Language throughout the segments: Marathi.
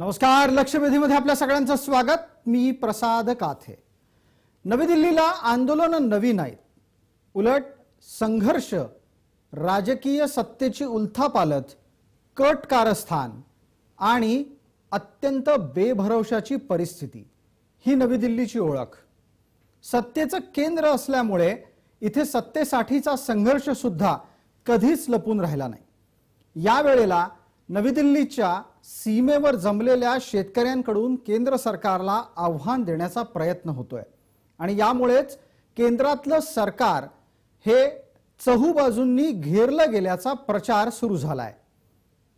नमस्कार. लक्षवेधीमध्ये आपल्या सगळ्यांचं स्वागत. मी प्रसाद काथे. नवी दिल्लीला आंदोलन नवी नाहीत, उलट संघर्ष, राजकीय सत्तेची उलथापालथ, कट कारस्थान आणि अत्यंत बेभरवशाची परिस्थिती ही नवी दिल्लीची ओळख. सत्तेचं केंद्र असल्यामुळे इथे सत्तेसाठीचा संघर्ष सुद्धा कधीच लपून राहिला नाही. या वेळेला नवी दिल्लीच्या सीमेवर जमलेल्या शेतकऱ्यांकडून केंद्र सरकारला आव्हान देण्याचा प्रयत्न होतोय आणि यामुळेच केंद्रातलं सरकार हे चहूबाजूंनी घेरलं गेल्याचा प्रचार सुरू झालाय.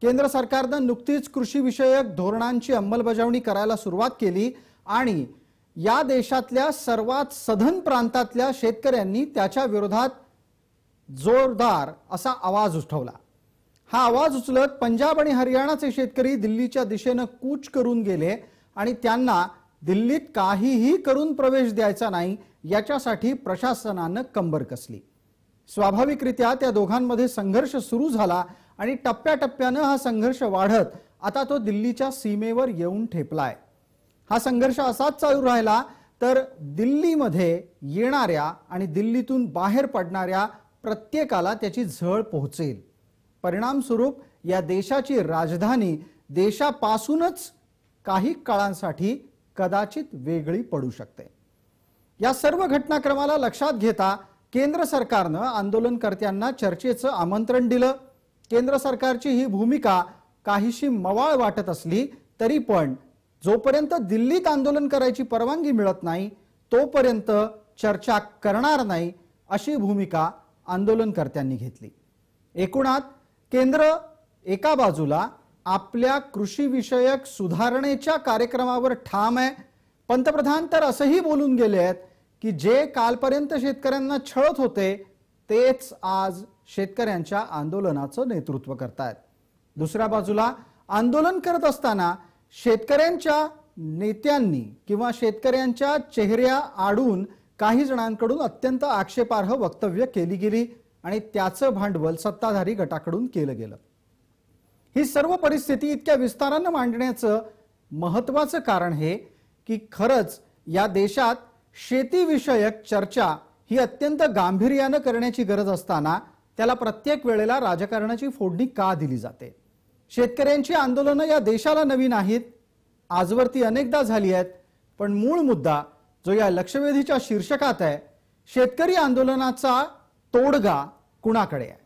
केंद्र सरकारने नुकतीच कृषी विषयक धोरणांची अंमलबजावणी करायला सुरुवात केली आणि या देशातल्या सर्वात सधन प्रांतातल्या शेतकऱ्यांनी त्याच्या विरोधात जोरदार असा आवाज उठवला. हा आवाज उचलत पंजाब आणि हरियाणाचे शेतकरी दिल्लीच्या दिशेने कूच करून गेले आणि त्यांना दिल्लीत काहीही करून प्रवेश द्यायचा नाही याच्यासाठी प्रशासनाने कंबर कसली. स्वाभाविकरित्या त्या दोघांमध्ये संघर्ष सुरू झाला आणि टप्प्याटप्प्याने हा संघर्ष वाढत आता तो दिल्लीच्या सीमेवर येऊन ठेपलाय. हा संघर्ष असाच चालू राहिला तर दिल्लीमध्ये येणाऱ्या आणि दिल्लीतून बाहेर पडणाऱ्या प्रत्येकाला त्याची झळ पोहोचेल. परिणाम स्वरूप या देशाची राजधानी देशापासूनच काही काळांसाठी कदाचित वेगळी पडू शकते. या सर्व घटनाक्रमाला लक्षात घेता केंद्र सरकारने आंदोलनकर्त्यांना चर्चेचं आमंत्रण दिलं. केंद्र सरकारची ही भूमिका काहीशी मवाळ वाटत असली तरी पण जोपर्यंत दिल्लीत आंदोलन करायची परवानगी मिळत नाही तोपर्यंत चर्चा करणार नाही अशी भूमिका आंदोलनकर्त्यांनी घेतली. एकूणात केंद्र एका बाजूला आपल्या कृषी विषयक सुधारणेच्या कार्यक्रमावर ठाम आहे. पंतप्रधान तर असंही बोलून गेले आहेत की जे कालपर्यंत शेतकऱ्यांना छळत होते तेच आज शेतकऱ्यांच्या आंदोलनाचं नेतृत्व करतायत. दुसऱ्या बाजूला आंदोलन करत असताना शेतकऱ्यांच्या नेत्यांनी किंवा शेतकऱ्यांच्या चेहऱ्या आडून काही जणांकडून अत्यंत आक्षेपार्ह वक्तव्य केली गेली आणि त्याचं भांडवल सत्ताधारी गटाकडून केलं गेलं. ही सर्व परिस्थिती इतक्या विस्ताराने मांडण्याचं महत्त्वाचं कारण हे की खरंच या देशात शेतीविषयक चर्चा ही अत्यंत गांभीर्याने करण्याची गरज असताना त्याला प्रत्येक वेळेला राजकारणाची फोडणी का दिली जाते. शेतकऱ्यांची आंदोलनं या देशाला नवी नाहीत, आजवरती अनेकदा झाली आहेत. पण मूळ मुद्दा जो या लक्षवेधीच्या शीर्षकात आहे, शेतकरी आंदोलनाचा तोडगा कुणाकडे आहे.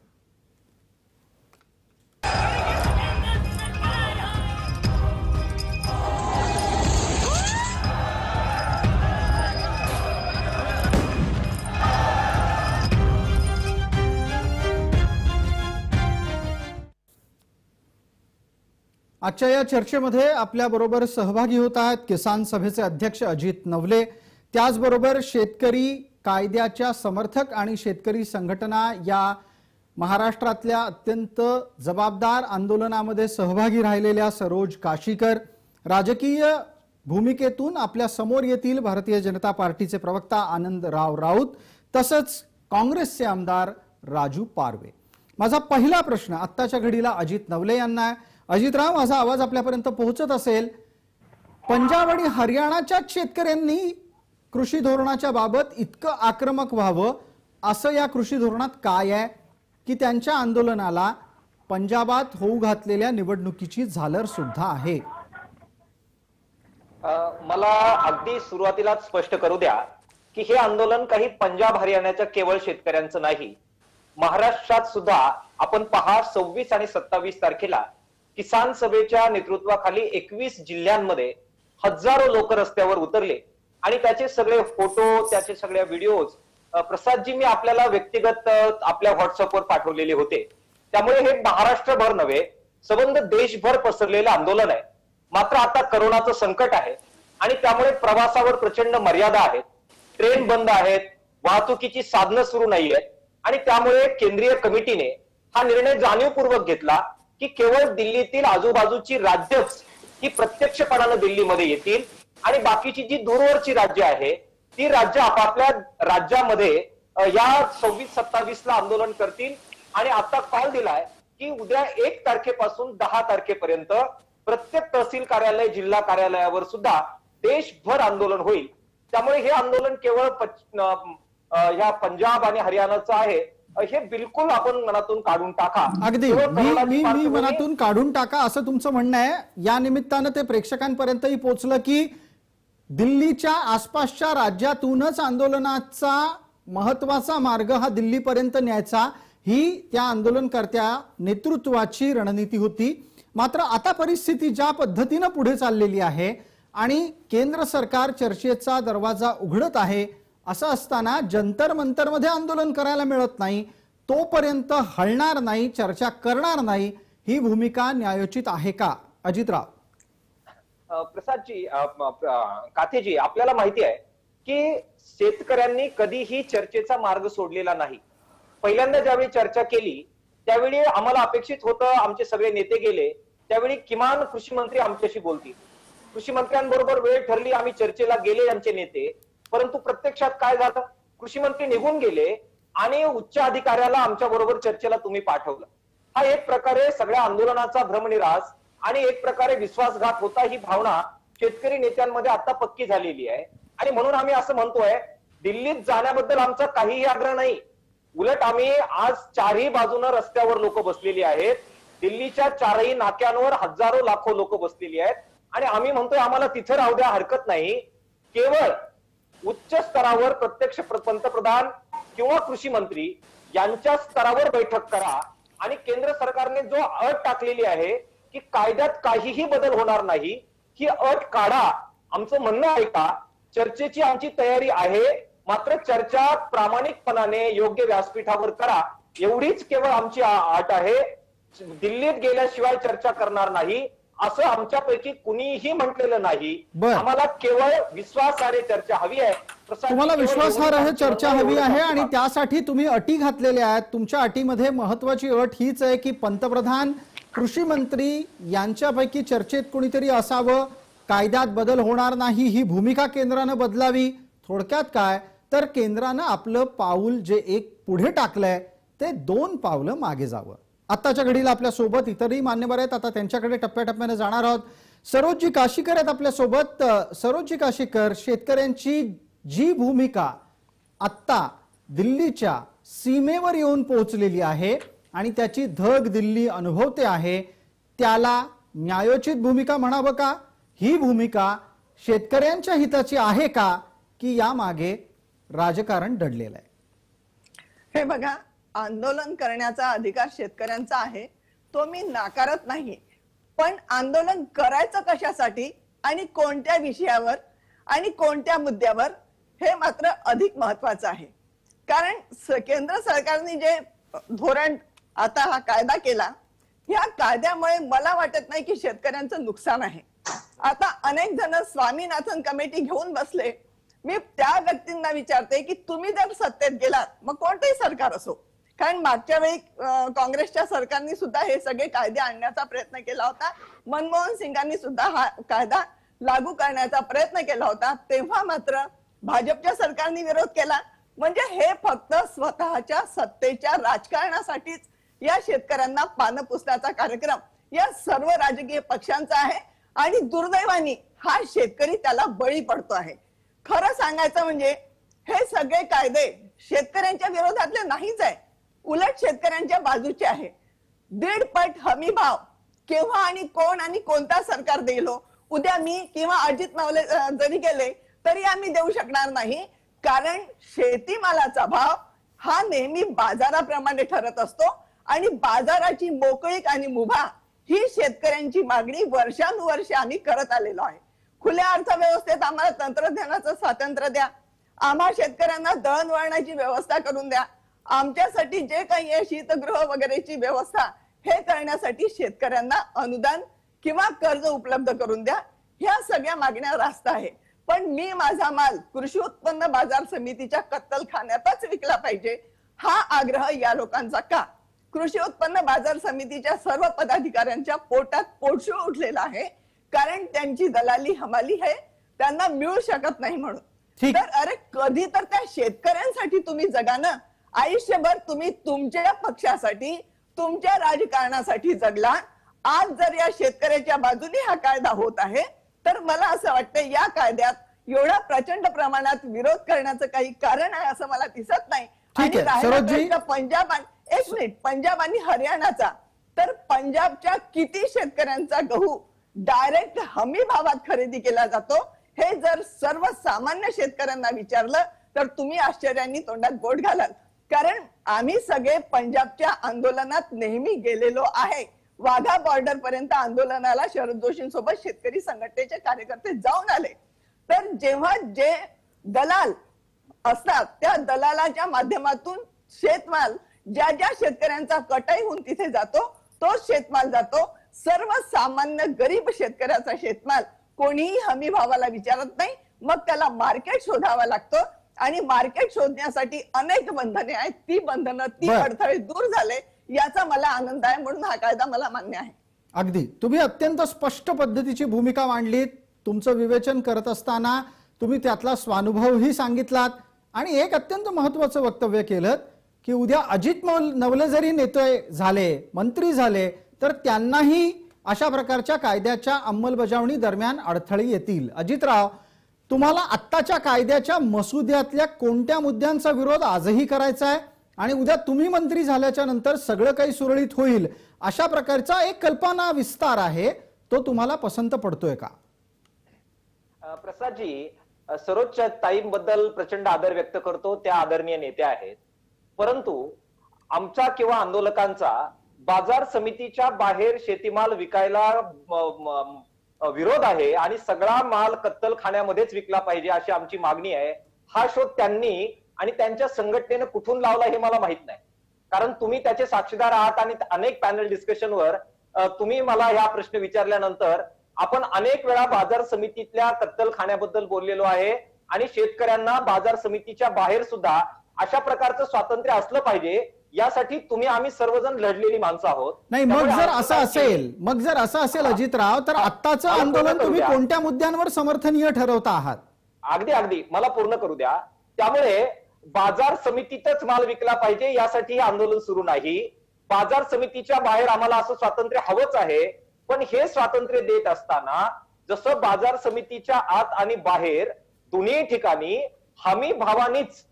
आजच्या या चर्चेमध्ये आपल्या बरोबर सहभागी होत आहेत किसान सभेचे अध्यक्ष अजित नवले, त्याचबरोबर शेतकरी कायद्याच्या समर्थक आणि शेतकरी संघटना या महाराष्ट्रातल्या अत्यंत जबाबदार आंदोलनामध्ये सहभागी राहिलेल्या सरोज काशीकर, राजकीय भूमिकेतून आपल्या समोर येतील भारतीय जनता पार्टीचे प्रवक्ता आनंदराव राऊत, तसंच काँग्रेसचे आमदार राजू पारवे. माझा पहिला प्रश्न आत्ताच्या घडीला अजित नवले यांना आहे. अजितराव, माझा आवाज आपल्यापर्यंत पोहोचत असेल. पंजाब आणि हरियाणाच्या शेतकऱ्यांनी कृषी धोरणाच्या बाबत इतकं आक्रमक व्हावं असं या कृषी धोरणात काय आहे की त्यांच्या आंदोलनाला पंजाबात होऊ घातलेल्या निवडणुकीची झालर सुद्धा आहे? मला अगदी सुरुवातीलाच स्पष्ट करू द्या की हे आंदोलन काही पंजाब हरियाणाच्या केवळ शेतकऱ्यांचं नाही. महाराष्ट्रात सुद्धा आपण पहा 26 आणि 27 तारखेला किसान सभेच्या नेतृत्वाखाली 21 जिल्ह्यांमध्ये हजारो लोक रस्त्यावर उतरले आणि त्याचे सगळे फोटो, त्याचे सगळे व्हिडिओज प्रसादजी मी आपल्याला व्यक्तिगत आपल्या व्हॉट्सअपवर पाठवलेले होते. त्यामुळे हे महाराष्ट्रभर नव्हे संबंध देशभर पसरलेलं आंदोलन आहे. मात्र आता करोनाचं संकट आहे आणि त्यामुळे प्रवासावर प्रचंड मर्यादा आहेत, ट्रेन बंद आहेत, वाहतुकीची साधनं सुरू नाही आहेत आणि त्यामुळे केंद्रीय कमिटीने हा निर्णय जाणीवपूर्वक घेतला की केवळ दिल्लीतील आजूबाजूची राज्यच ही प्रत्यक्षपणाने दिल्लीमध्ये येतील आणि बाकीची जी दूरवरची राज्य आहे ती राज्य आपापल्या राज्यामध्ये या 26-27 ला आंदोलन करतील. आणि आता कॉल दिलाय की उद्या 1 तारखेपासून 10 तारखेपर्यंत प्रत्येक तहसील कार्यालय, जिल्हा कार्यालयावर सुद्धा देशभर आंदोलन होईल. त्यामुळे हे आंदोलन केवळ ह्या पंजाब आणि हरियाणाचं आहे हे बिलकुल आपण मनातून काढून टाका. अगदी मी मनातून काढून टाका असं तुमचं म्हणणं आहे. या निमित्तानं ते प्रेक्षकांपर्यंतही पोहोचलं की दिल्लीच्या आसपासच्या राज्यातूनच आंदोलनाचा महत्वाचा मार्ग हा दिल्लीपर्यंत न्यायचा ही त्या आंदोलनकर्त्या नेतृत्वाची रणनीती होती. मात्र आता परिस्थिती ज्या पद्धतीनं पुढे चाललेली आहे आणि केंद्र सरकार चर्चेचा दरवाजा उघडत आहे, असं असताना जंतर मंतरमध्ये आंदोलन करायला मिळत नाही, तोपर्यंत हलणार नाही, चर्चा करणार नाही, ही भूमिका न्यायोचित आहे का अजितराव? प्रसादजी, काथेजी, आपल्याला माहिती आहे की शेतकऱ्यांनी कधीही चर्चेचा मार्ग सोडलेला नाही. पहिल्यांदा ज्यावेळी चर्चा केली त्यावेळी आम्हाला अपेक्षित होतं, आमचे सगळे नेते गेले त्यावेळी किमान कृषी मंत्री आमच्याशी बोलतील. कृषी मंत्र्यांबरोबर वेळ ठरली, आम्ही चर्चेला गेले आमचे नेते, परंतु प्रत्यक्षात काय झालं, कृषी मंत्री निघून गेले आणि उच्च अधिकाऱ्याला आमच्या बरोबर चर्चेला तुम्ही पाठवलं. हा एक प्रकारे सगळ्या आंदोलनाचा भ्रमनिरास आणि एक प्रकारे विश्वासघात होता, ही भावना शेतकरी नेत्यांमध्ये आता पक्की झालेली आहे. आणि म्हणून आम्ही असं म्हणतोय, दिल्लीत जाण्याबद्दल आमचा काहीही आग्रह नाही. उलट आम्ही आज चारही बाजूनं रस्त्यावर लोक बसलेली आहेत, दिल्लीच्या चारही नाक्यांवर हजारो लाखो लोक बसलेली आहेत आणि आम्ही म्हणतोय आम्हाला तिथे राहू द्या, हरकत नाही. केवळ उच्च स्तरावर प्रत्यक्ष पंतप्रधान किंवा कृषी मंत्री यांच्या स्तरावर बैठक करा आणि केंद्र सरकारने जो अट टाकलेली आहे की कायद्यात काहीही बदल होणार नाही, ही अट काढा. आमचं म्हणणं आहे का, चर्चेची आमची तयारी आहे, मात्र चर्चा प्रामाणिकपणाने योग्य व्यासपीठावर करा, एवढीच केवळ आमची अट आहे. दिल्लीत गेल्याशिवाय चर्चा करणार नाही असं आमच्यापैकी कुणीही म्हटलेलं नाही. आम्हाला केवळ विश्वासार्ह चर्चा हवी आहे. तुम्हाला विश्वासार्ह चर्चा हवी आहे आणि त्यासाठी तुम्ही अटी घातलेल्या आहेत. तुमच्या अटीमध्ये महत्वाची अट हीच आहे की पंतप्रधान, कृषी मंत्री यांच्यापैकी चर्चेत कोणीतरी असावं, कायद्यात बदल होणार नाही ही भूमिका केंद्रानं बदलावी. थोडक्यात काय तर केंद्रानं आपलं पाऊल जे एक पुढे टाकलंय ते 2 पावलं मागे जावं. आताच्या घडीला आपल्या सोबत इतरही मान्यवर आहेत, आता त्यांच्याकडे टप्प्याटप्प्याने जाणार आहोत. सरोजजी काशीकर आहेत आपल्या सोबत. सरोजजी काशीकर, शेतकऱ्यांची जी भूमिका आत्ता दिल्लीच्या सीमेवर येऊन पोहोचलेली आहे आणि त्याची धग दिल्ली अनुभवते आहे, त्याला न्यायोचित भूमिका म्हणावं का? ही भूमिका शेतकऱ्यांच्या हिताची आहे का की यामागे राजकारण दडलेलं आहे? हे बघा, आंदोलन करण्याचा अधिकार शेतकऱ्यांचा आहे, तो मी नाकारत नाही. पण आंदोलन करायचं कशासाठी आणि कोणत्या विषयावर आणि कोणत्या मुद्द्यावर हे मात्र अधिक महत्वाचं आहे. कारण केंद्र सरकारने जे धोरण आता हा कायदा केला, या कायद्यामुळे मला वाटत नाही की शेतकऱ्यांचं नुकसान आहे. आता अनेक जण स्वामीनाथन कमिटी घेऊन बसले. मी त्या व्यक्तींना विचारते की तुम्ही जर सत्तेत गेलात, मग कोणतेही सरकार असो, कारण मागच्या वेळी काँग्रेसच्या सरकारने सुद्धा हे सगळे कायदे आणण्याचा प्रयत्न केला होता, मनमोहन सिंगांनी सुद्धा हा कायदा लागू करण्याचा प्रयत्न केला होता, तेव्हा मात्र भाजपच्या सरकारने विरोध केला. म्हणजे हे फक्त स्वतःच्या सत्तेच्या राजकारणासाठीच या शेतकऱ्यांना पानं पुसण्याचा कार्यक्रम या सर्व राजकीय पक्षांचा आहे आणि दुर्दैवाने हा शेतकरी त्याला बळी पडतो आहे. खरं सांगायचं म्हणजे हे सगळे कायदे शेतकऱ्यांच्या विरोधातले नाहीच आहे, उलट शेतकऱ्यांच्या बाजूचे आहे. 1.5 पट हमी भाव केव्हा आणि कोण आणि कोणता सरकार देईल, उद्या मी किंवा अजित नवले जरी गेले तरी आम्ही देऊ शकणार नाही. कारण शेतीमालाचा भाव हा नेहमी बाजाराप्रमाणे ठरत असतो आणि बाजाराची मोकळीक आणि मुभा ही शेतकऱ्यांची मागणी वर्षानुवर्षे आम्ही करत आलेलो आहे. खुल्या अर्थव्यवस्थेत आम्हाला तंत्रज्ञानाचं स्वातंत्र्य द्या, आम्हा शेतकऱ्यांना दळणवळणाची व्यवस्था करून द्या, आमच्यासाठी जे काही आहे शीतगृह वगैरेची व्यवस्था हे करण्यासाठी शेतकऱ्यांना अनुदान किंवा कर्ज उपलब्ध करून द्या, ह्या सगळ्या मागण्या रास्त आहे. पण मी माझा माल कृषी उत्पन्न बाजार समितीच्या कत्तलखान्यातच विकला पाहिजे हा आग्रह या लोकांचा का? कृषी उत्पन्न बाजार समितीच्या सर्व पदाधिकाऱ्यांच्या पोटात पोटशूळ उठलेला आहे, कारण त्यांची दलाली हमाली हे त्यांना मिळू शकत नाही म्हणून. तर अरे कधी तर त्या शेतकऱ्यांसाठी तुम्ही जगा ना. आयुष्यभर तुम्ही तुमच्या पक्षासाठी तुमच्या राजकारणासाठी जगला आज जर या शेतकऱ्याच्या बाजूने हा कायदा होत आहे तर मला असं वाटतं या कायद्यात एवढा प्रचंड प्रमाणात विरोध करण्याचं काही कारण आहे असं मला दिसत नाही. ठीक आहे सरोजजी, पंजाब एक मिनिट, पंजाब आणि हरियाणाचा, तर पंजाबच्या किती शेतकऱ्यांचा गहू डायरेक्ट हमी भावात खरेदी केला जातो हे जर सर्वसामान्य शेतकऱ्यांना विचारलं तर तुम्ही आश्चर्याने तोंडात बोट घालाल. कारण आम्ही सगळे पंजाबच्या आंदोलनात नेहमी गेलेलो आहे. वाघा बॉर्डर पर्यंत आंदोलनाला शरद जोशींसोबत शेतकरी संघटनेचे कार्यकर्ते जाऊन आले. तर जेव्हा जे दलाल असतात त्या दलालाच्या माध्यमातून शेतमाल ज्या ज्या शेतकऱ्यांचा कटाई होऊन तिथे जातो तोच शेतमाल जातो. सर्वसामान्य गरीब शेतकऱ्याचा शेतमाल कोणीही हमी भावाला विचारत नाही. मग त्याला मार्केट शोधावा लागतं आणि मार्केट शोधण्यासाठी अनेक बंधने आहेत. ती बंधनं, ती अडथळे दूर झाले याचा मला आनंद आहे. म्हणून हा कायदा मला मान्य आहे. अगदी तुम्ही अत्यंत स्पष्ट पद्धतीची भूमिका मांडलीत. तुमचं विवेचन करत असताना तुम्ही त्यातला स्वानुभवही सांगितलात आणि एक अत्यंत महत्वाचं वक्तव्य केलं की उद्या अजित नवले जरी नेते झाले, मंत्री झाले तर त्यांनाही अशा प्रकारच्या कायद्याच्या अंमलबजावणी दरम्यान अडथळे येतील. अजितराव, तुम्हाला आत्ताच्या कायद्याच्या मसुद्यातल्या कोणत्या मुद्द्यांचा विरोध आजही करायचा आहे आणि उद्या तुम्ही मंत्री झाल्याच्या नंतर सगळं काही सुरळीत होईल अशा प्रकारचा एक कल्पना विस्तार आहे, तो तुम्हाला पसंत पडतोय का? प्रसादजी, सरोजच्या ताईंबद्दल प्रचंड आदर व्यक्त करतो. त्या आदरणीय नेत्या आहेत. परंतु आमचा किंवा आंदोलकांचा बाजार समितीच्या बाहेर शेतीमाल विकायला विरोध आहे आणि सगळा माल कत्तलखान्यामध्येच विकला पाहिजे अशी आमची मागणी आहे. हा शोध त्यांनी आणि त्यांच्या संघटनेनं कुठून लावला हे मला माहित नाही. कारण तुम्ही त्याचे साक्षीदार आहात आणि अनेक पॅनल डिस्कशनवर तुम्ही मला हा प्रश्न विचारल्यानंतर आपण अनेक वेळा बाजार समितीतल्या कत्तलखान्याबद्दल बोललेलो आहे आणि शेतकऱ्यांना बाजार समितीच्या बाहेर सुद्धा अशा प्रकारचं स्वातंत्र्य असलं पाहिजे यासाठी तुम्ही आम्ही सर्वजण लढलेली माणसं आहोत. नाही, मग जर असं असेल अजितराव, तर आत्ताचं आंदोलन तुम्ही कोणत्या मुद्द्यांवर समर्थनीय ठरवता आहात? अगदी मला पूर्ण करू द्या. त्यामुळे बाजार समितीतच माल विकला पाहिजे यासाठी हे आंदोलन सुरू नाही. बाजार समितीच्या बाहेर आम्हाला असं स्वातंत्र्य हवंच आहे. पण हे स्वातंत्र्य देत असताना जसं बाजार समितीच्या आत आणि बाहेर दोन्ही ठिकाणी हमी भावानीच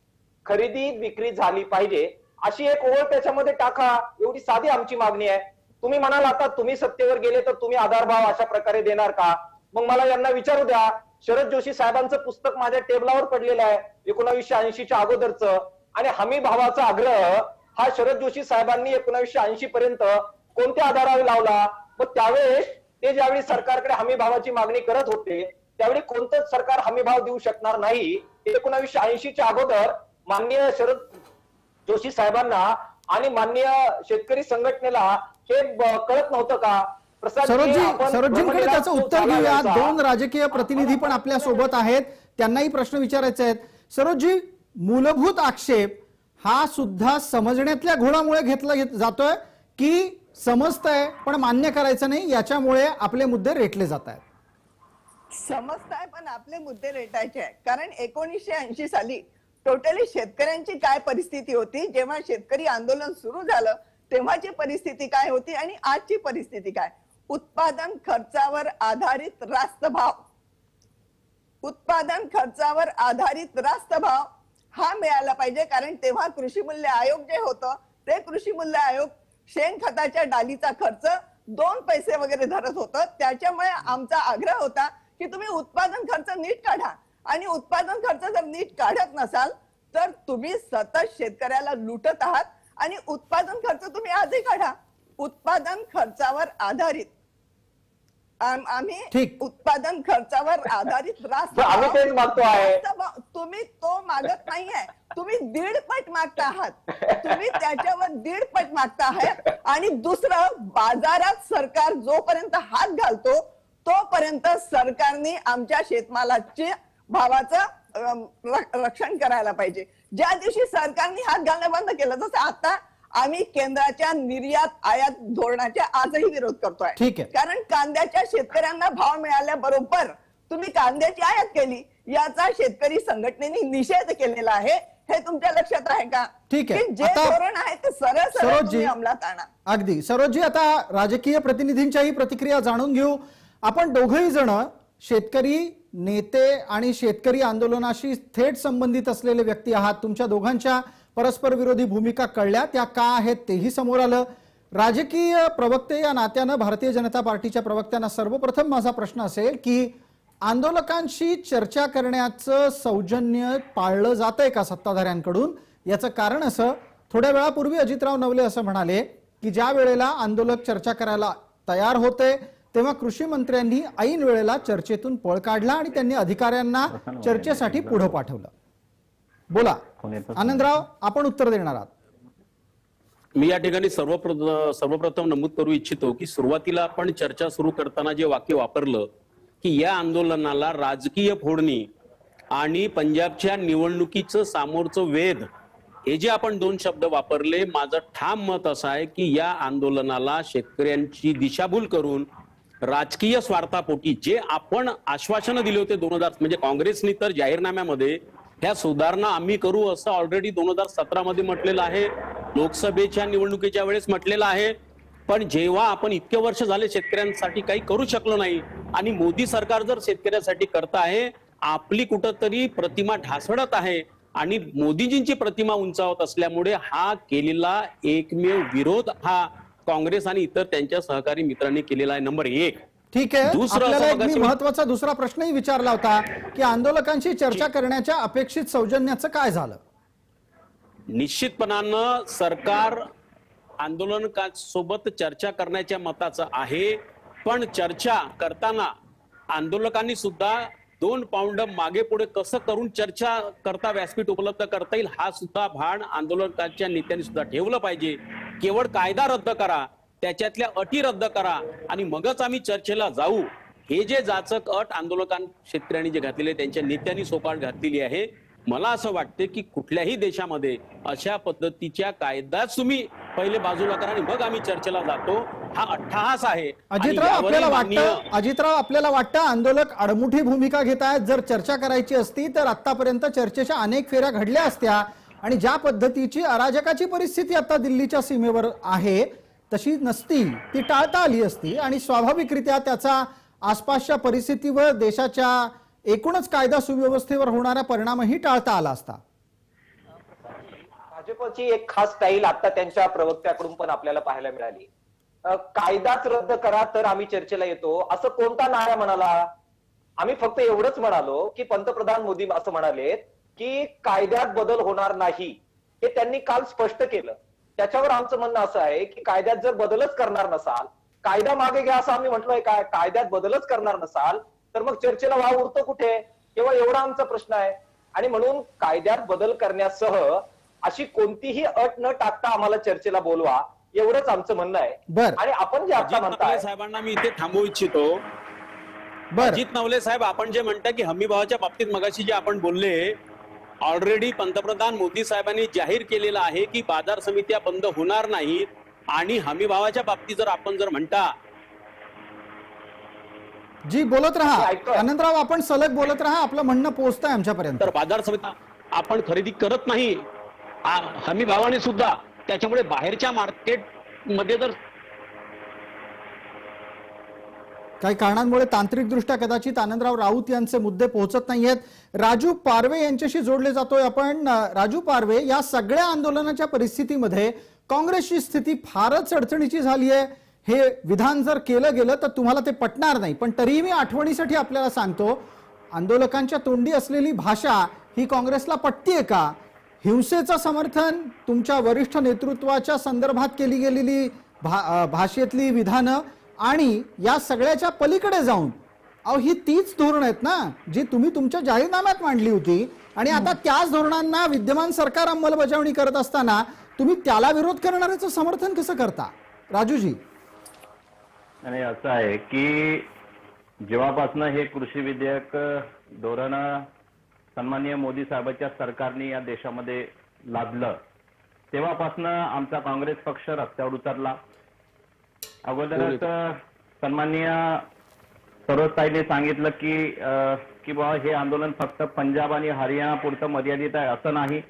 खरेदी विक्री झाली पाहिजे अशी एक ओळ त्याच्यामध्ये टाका. एवढी साधी आमची मागणी आहे. तुम्ही म्हणाल आता तुम्ही सत्तेवर गेले तर तुम्ही आधारभाव अशा प्रकारे देणार का? मग मला यांना विचारू द्या. शरद जोशी साहेबांचं पुस्तक माझ्या टेबलावर पडलेलं आहे 1980च्या अगोदरचं आणि हमी भावाचा आग्रह हा शरद जोशी साहेबांनी 1980 पर्यंत कोणत्या आधारावर लावला? मग त्यावेळेस ते ज्यावेळी सरकारकडे हमी भावाची मागणी करत होते त्यावेळी कोणतंच सरकार हमी भाव देऊ शकणार नाही. 1980च्या अगोदर माननीय शरद जोशी साहेबांना आणि माननीय शेतकरी संघटनेला हे कळत नव्हतं का? सरोजींकडे त्याचं उत्तर घेऊया. दोन राजकीय प्रतिनिधी पण आपल्या सोबत आहेत, त्यांनाही प्रश्न विचारायचे आहेत. सरोजी, मूलभूत आक्षेप हा सुद्धा समजण्यातल्या घोळामुळे घेतला जातोय की समजतंय पण मान्य करायचं नाही याच्यामुळे आपले मुद्दे रेटले जात आहेत? समजताय पण आपले मुद्दे रेटायचे आहे. कारण 1980 साली टोटली शेतकऱ्यांची काय परिस्थिती होती, जेव्हा शेतकरी आंदोलन सुरू झालं तेव्हाची परिस्थिती काय होती आणि आजची परिस्थिती काय? उत्पादन खर्चावर आधारित रास्त भाव, उत्पादन खर्चावर आधारित रास्त भाव हा मिळाला पाहिजे. कारण तेव्हा कृषी मूल्य आयोग जे होतं ते कृषी मूल्य आयोग शेणखताच्या डालीचा खर्च 2 पैसे वगैरे धरत होतं. त्याच्यामुळे आमचा आग्रह होता की तुम्ही उत्पादन खर्च नीट काढा आणि उत्पादन खर्च जर नीट काढत नसाल तर तुम्ही सतत शेतकऱ्याला लुटत आहात आणि उत्पादन खर्च तुम्ही आजही काढा. उत्पादन खर्चावर आधारित आम्ही उत्पादन खर्चावर आधारित रास्त तुम्ही तो मागत नाहीये. तुम्ही 1.5 पट मागता आहात. तुम्ही त्याच्यावर 1.5 पट मागता आहात. आणि दुसरं, बाजारात सरकार जोपर्यंत हात घालतो तोपर्यंत सरकारने आमच्या शेतमालाच्या भावाचं रक्षण करायला पाहिजे. ज्या दिवशी सरकारने हात घालणं बंद केलं, जसं आता आम्ही केंद्राच्या निर्यात आयात धोरणाच्या आजही विरोध करतोय. कारण कांद्याच्या शेतकऱ्यांना भाव मिळाल्याबरोबर तुम्ही कांद्याची आयात केली याचा शेतकरी संघटनेने निषेध केलेला आहे. हे तुमच्या लक्षात आहे का? ठीक आहे. की जे धोरण आहे ते सरळ सरळ तुम्ही अंमलात आणा. अगदी सरोजजी, आता राजकीय प्रतिनिधींच्याही प्रतिक्रिया जाणून घेऊ. आपण दोघंही जण शेतकरी नेते आणि शेतकरी आंदोलनाशी थेट संबंधित असलेले व्यक्ती आहात. तुमच्या दोघांच्या परस्पर विरोधी भूमिका कळल्या, त्या का आहेत तेही समोर आलं. राजकीय प्रवक्ते या नात्यानं भारतीय जनता पार्टीच्या प्रवक्त्यांना सर्वप्रथम माझा प्रश्न असेल की आंदोलकांशी चर्चा करण्याचं सौजन्य पाळलं जातंय का सत्ताधाऱ्यांकडून? याचं कारण असं, थोड्या वेळापूर्वी अजितराव नवले असं म्हणाले की ज्या वेळेला आंदोलक चर्चा करायला तयार होते तेव्हा कृषी मंत्र्यांनी ऐन वेळेला चर्चेतून पळ काढला आणि त्यांनी अधिकाऱ्यांना चर्चेसाठी पुढे पाठवलं. बोला आनंदराव, आपण उत्तर देणार आहात. मी या ठिकाणी सर्वप्रथम नमूद करू इच्छितो की सुरुवातीला आपण चर्चा सुरू करताना जे वाक्य वापरलं की या आंदोलनाला राजकीय फोडणी आणि पंजाबच्या निवडणुकीचं सामोरचं वेध, हे जे आपण दोन शब्द वापरले, माझं ठाम मत असं आहे की या आंदोलनाला शेतकऱ्यांची दिशाभूल करून राजकीय स्वार्थापोटी जे आपण आश्वासनं दिले होते 2000 म्हणजे काँग्रेसनी तर जाहीरनाम्यामध्ये ह्या सुधारणा आम्ही करू असं ऑलरेडी 2017 मध्ये म्हटलेलं आहे, लोकसभेच्या निवडणुकीच्या वेळेस म्हटलेलं आहे. पण जेव्हा आपण इतके वर्ष झाले शेतकऱ्यांसाठी काही करू शकलो नाही आणि मोदी सरकार जर शेतकऱ्यांसाठी करत आहे, आपली कुठंतरी प्रतिमा ढासळत आहे आणि मोदीजींची प्रतिमा उंचावत असल्यामुळे हा केलेला एकमेव विरोध हा काँग्रेस आणि इतर त्यांच्या सहकारी मित्रांनी केलेला आहे. नंबर 1. ठीक आहे. आपल्याला एक मी महत्वाचा दुसरा प्रश्नही विचारला होता की आंदोलकांशी चर्चा करण्याच्या अपेक्षित सौजन्याचं काय झालं? निश्चितपणानं सरकार आंदोलकांसोबत चर्चा करण्याच्या मताचं आहे, पण चर्चा करताना आंदोलकांनी सुद्धा 2 पाऊंड मागे पुढे कसं करून चर्चा करता व्यासपीठ उपलब्ध करता येईल हा सुद्धा भान आंदोलकांच्या नेत्यांनी सुद्धा ठेवलं पाहिजे. केवळ कायदा रद्द करा, त्याच्यातल्या अटी रद्द करा आणि मगच आम्ही चर्चेला जाऊ, हे जे जाचक अट आंदोलकां शेतकऱ्यांनी जे घातलेले त्यांच्या नेत्यांनी सोपाट घातलेली आहे. मला असं वाटते की कुठल्याही देशामध्ये अशा पद्धतीच्या कायदाच तुम्ही पहिले बाजूला करा आणि मग आम्ही चर्चेला जातो, हा अट्टहास आहे. अजितराव, आपल्याला वाटतं आंदोलक आडमुठी भूमिका घेत आहेत? जर चर्चा करायची असती तर आतापर्यंत चर्चेच्या अनेक फेऱ्या घडल्या असत्या आणि ज्या पद्धतीची अराजकाची परिस्थिती आता दिल्लीच्या सीमेवर आहे तशी नसती, ती टाळता आली असती आणि स्वाभाविकरित्या त्याचा आसपासच्या परिस्थितीवर, देशाच्या एकूणच कायदा सुव्यवस्थेवर होणारा परिणामही टाळता आला असता. भाजपची एक खास स्टाईल आता त्यांच्या प्रवक्त्याकडून पण आपल्याला पाहायला मिळाली. कायदाच रद्द करा तर आम्ही चर्चेला येतो, असं कोणता नारा म्हणाला? आम्ही फक्त एवढंच म्हणालो की पंतप्रधान मोदी असं म्हणाले की कायद्यात बदल होणार नाही, हे त्यांनी काल स्पष्ट केलं. त्याच्यावर आमचं म्हणणं असं आहे की कायद्यात जर बदलच करणार नसाल, कायदा मागे घ्या असं आम्ही म्हटलोय काय? कायद्यात बदलच करणार नसाल तर मग चर्चेला वाव उरतो कुठे? केवळ एवढा आमचा प्रश्न आहे. आणि म्हणून कायद्यात बदल करण्यासह अशी कोणतीही अट न टाकता आम्हाला चर्चेला बोलवा, एवढंच आमचं म्हणणं आहे. आणि आपण जे आता म्हणताय साहेबांना मी इथे थांबवू इच्छितो. अजित नवले साहेब, आपण जे म्हणता की हमी भावाच्या बाबतीत मगाशी जे आपण बोलले, ऑलरेडी पंतप्रधान मोदी साहेबांनी जाहीर केलेलं आहे की बाजार समित्या बंद होणार नाहीत आणि हमी भावाच्या बाबतीत जर आपण जर म्हणता जी बोलत राहा आनंदराव, आपण सलग बोलत राहा, आपलं म्हणणं पोहोचतंय आमच्यापर्यंत. तर बाजार समित्या आपण खरेदी करत नाही हमी भावाने सुद्धा, त्याच्यामुळे बाहेरच्या मार्केटमध्ये जर काही कारणांमुळे तांत्रिकदृष्ट्या कदाचित आनंदराव राऊत यांचे मुद्दे पोहोचत नाहीयेत. राजू पारवे यांच्याशी जोडले जातोय आपण. राजू पारवे, या सगळ्या आंदोलनाच्या परिस्थितीमध्ये काँग्रेसची स्थिती फारच अडचणीची झाली आहे. हे विधान जर केलं गेलं तर तुम्हाला ते पटणार नाही, पण तरीही मी आठवणीसाठी आपल्याला सांगतो, आंदोलकांच्या तोंडी असलेली भाषा ही काँग्रेसला पटतीये का? हिंसेचं समर्थन, तुमच्या वरिष्ठ नेतृत्वाच्या संदर्भात केली गेलेली भाषेतली विधानं आणि या सगळ्याच्या पलीकडे जाऊन ही तीच धोरण आहेत ना जी तुम्ही तुमच्या जाहीरनाम्यात मांडली होती आणि आता त्याच धोरणांना विद्यमान सरकार अंमलबजावणी करत असताना तुम्ही त्याला विरोध करणाऱ्याचं समर्थन कसं करता? राजूजी. आणि असं आहे की जेव्हापासून हे कृषी विधेयक धोरण सन्माननीय मोदी साहेबांच्या सरकारने या देशामध्ये लादलं तेव्हापासून आमचा काँग्रेस पक्ष रस्त्यावर उतरला. अगोदरच सन्माननीय सरोजताईंनी सांगितलं की बाबा हे आंदोलन फक्त पंजाब आणि हरियाणा पुरतं मर्यादित आहे, असं नाही.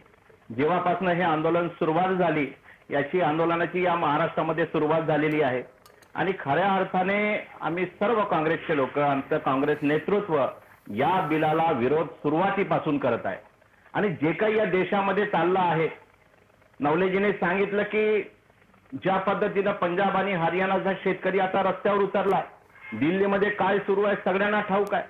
जेव्हापासून हे आंदोलन सुरुवात झाली, याची आंदोलनाची या महाराष्ट्रामध्ये सुरुवात झालेली आहे आणि खऱ्या अर्थाने आम्ही सर्व काँग्रेसचे लोक, आमचं काँग्रेस नेतृत्व या बिलाला विरोध सुरुवातीपासून करत आहे. आणि जे काही या देशामध्ये चाललं आहे, नवलेजीने सांगितलं की ज्या पद्धतीनं पंजाब आणि हरियाणाचा शेतकरी आता रस्त्यावर उतरलाय, दिल्लीमध्ये काय सुरू आहे सगळ्यांना ठाऊक आहे.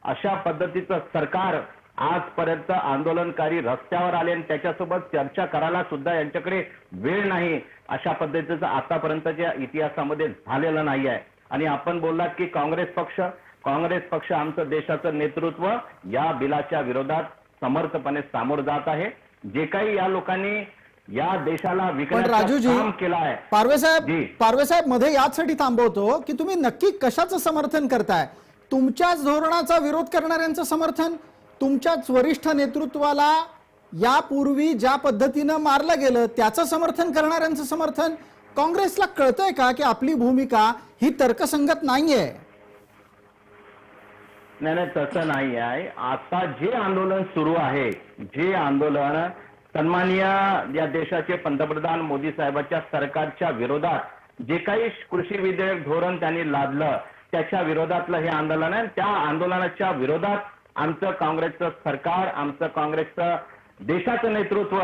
अशा पद्धतीचं सरकार आजपर्यंत आंदोलनकारी रस्त्यावर आले आणि त्याच्यासोबत चर्चा करायला सुद्धा यांच्याकडे वेळ नाही, अशा पद्धतीचं आतापर्यंतच्या इतिहासामध्ये झालेलं नाही आहे. आणि आपण बोललात की काँग्रेस पक्ष आमचं देशाचं नेतृत्व या बिलाच्या विरोधात समर्थपणे सामोरं जात आहे. जे काही या लोकांनी या देशाला विकण्याचं काम केलं आहे. पारवे साहेब मध्ये यासाठी थांबवतो की तुम्ही नक्की कशाचं समर्थन करताय? तुमच्याच धोरणाचा विरोध करणाऱ्यांचं समर्थन, तुमच्याच वरिष्ठ नेतृत्वाला यापूर्वी ज्या पद्धतीनं मारलं गेलं त्याचं समर्थन करणाऱ्यांचं समर्थन? काँग्रेसला कळतंय का की आपली भूमिका ही तर्कसंगत नाहीये? नाही, तसं नाही आहे. आता जे आंदोलन सुरू आहे, जे आंदोलन सन्माननीय या देशाचे पंतप्रधान मोदी साहेबांच्या सरकारच्या विरोधात जे काही कृषी विधेयक धोरण त्यांनी लादलं त्याच्या विरोधातलं हे आंदोलन आहे. त्या आंदोलनाच्या विरोधात आमचं काँग्रेसचं सरकार, आमचं काँग्रेसचं देशाचं नेतृत्व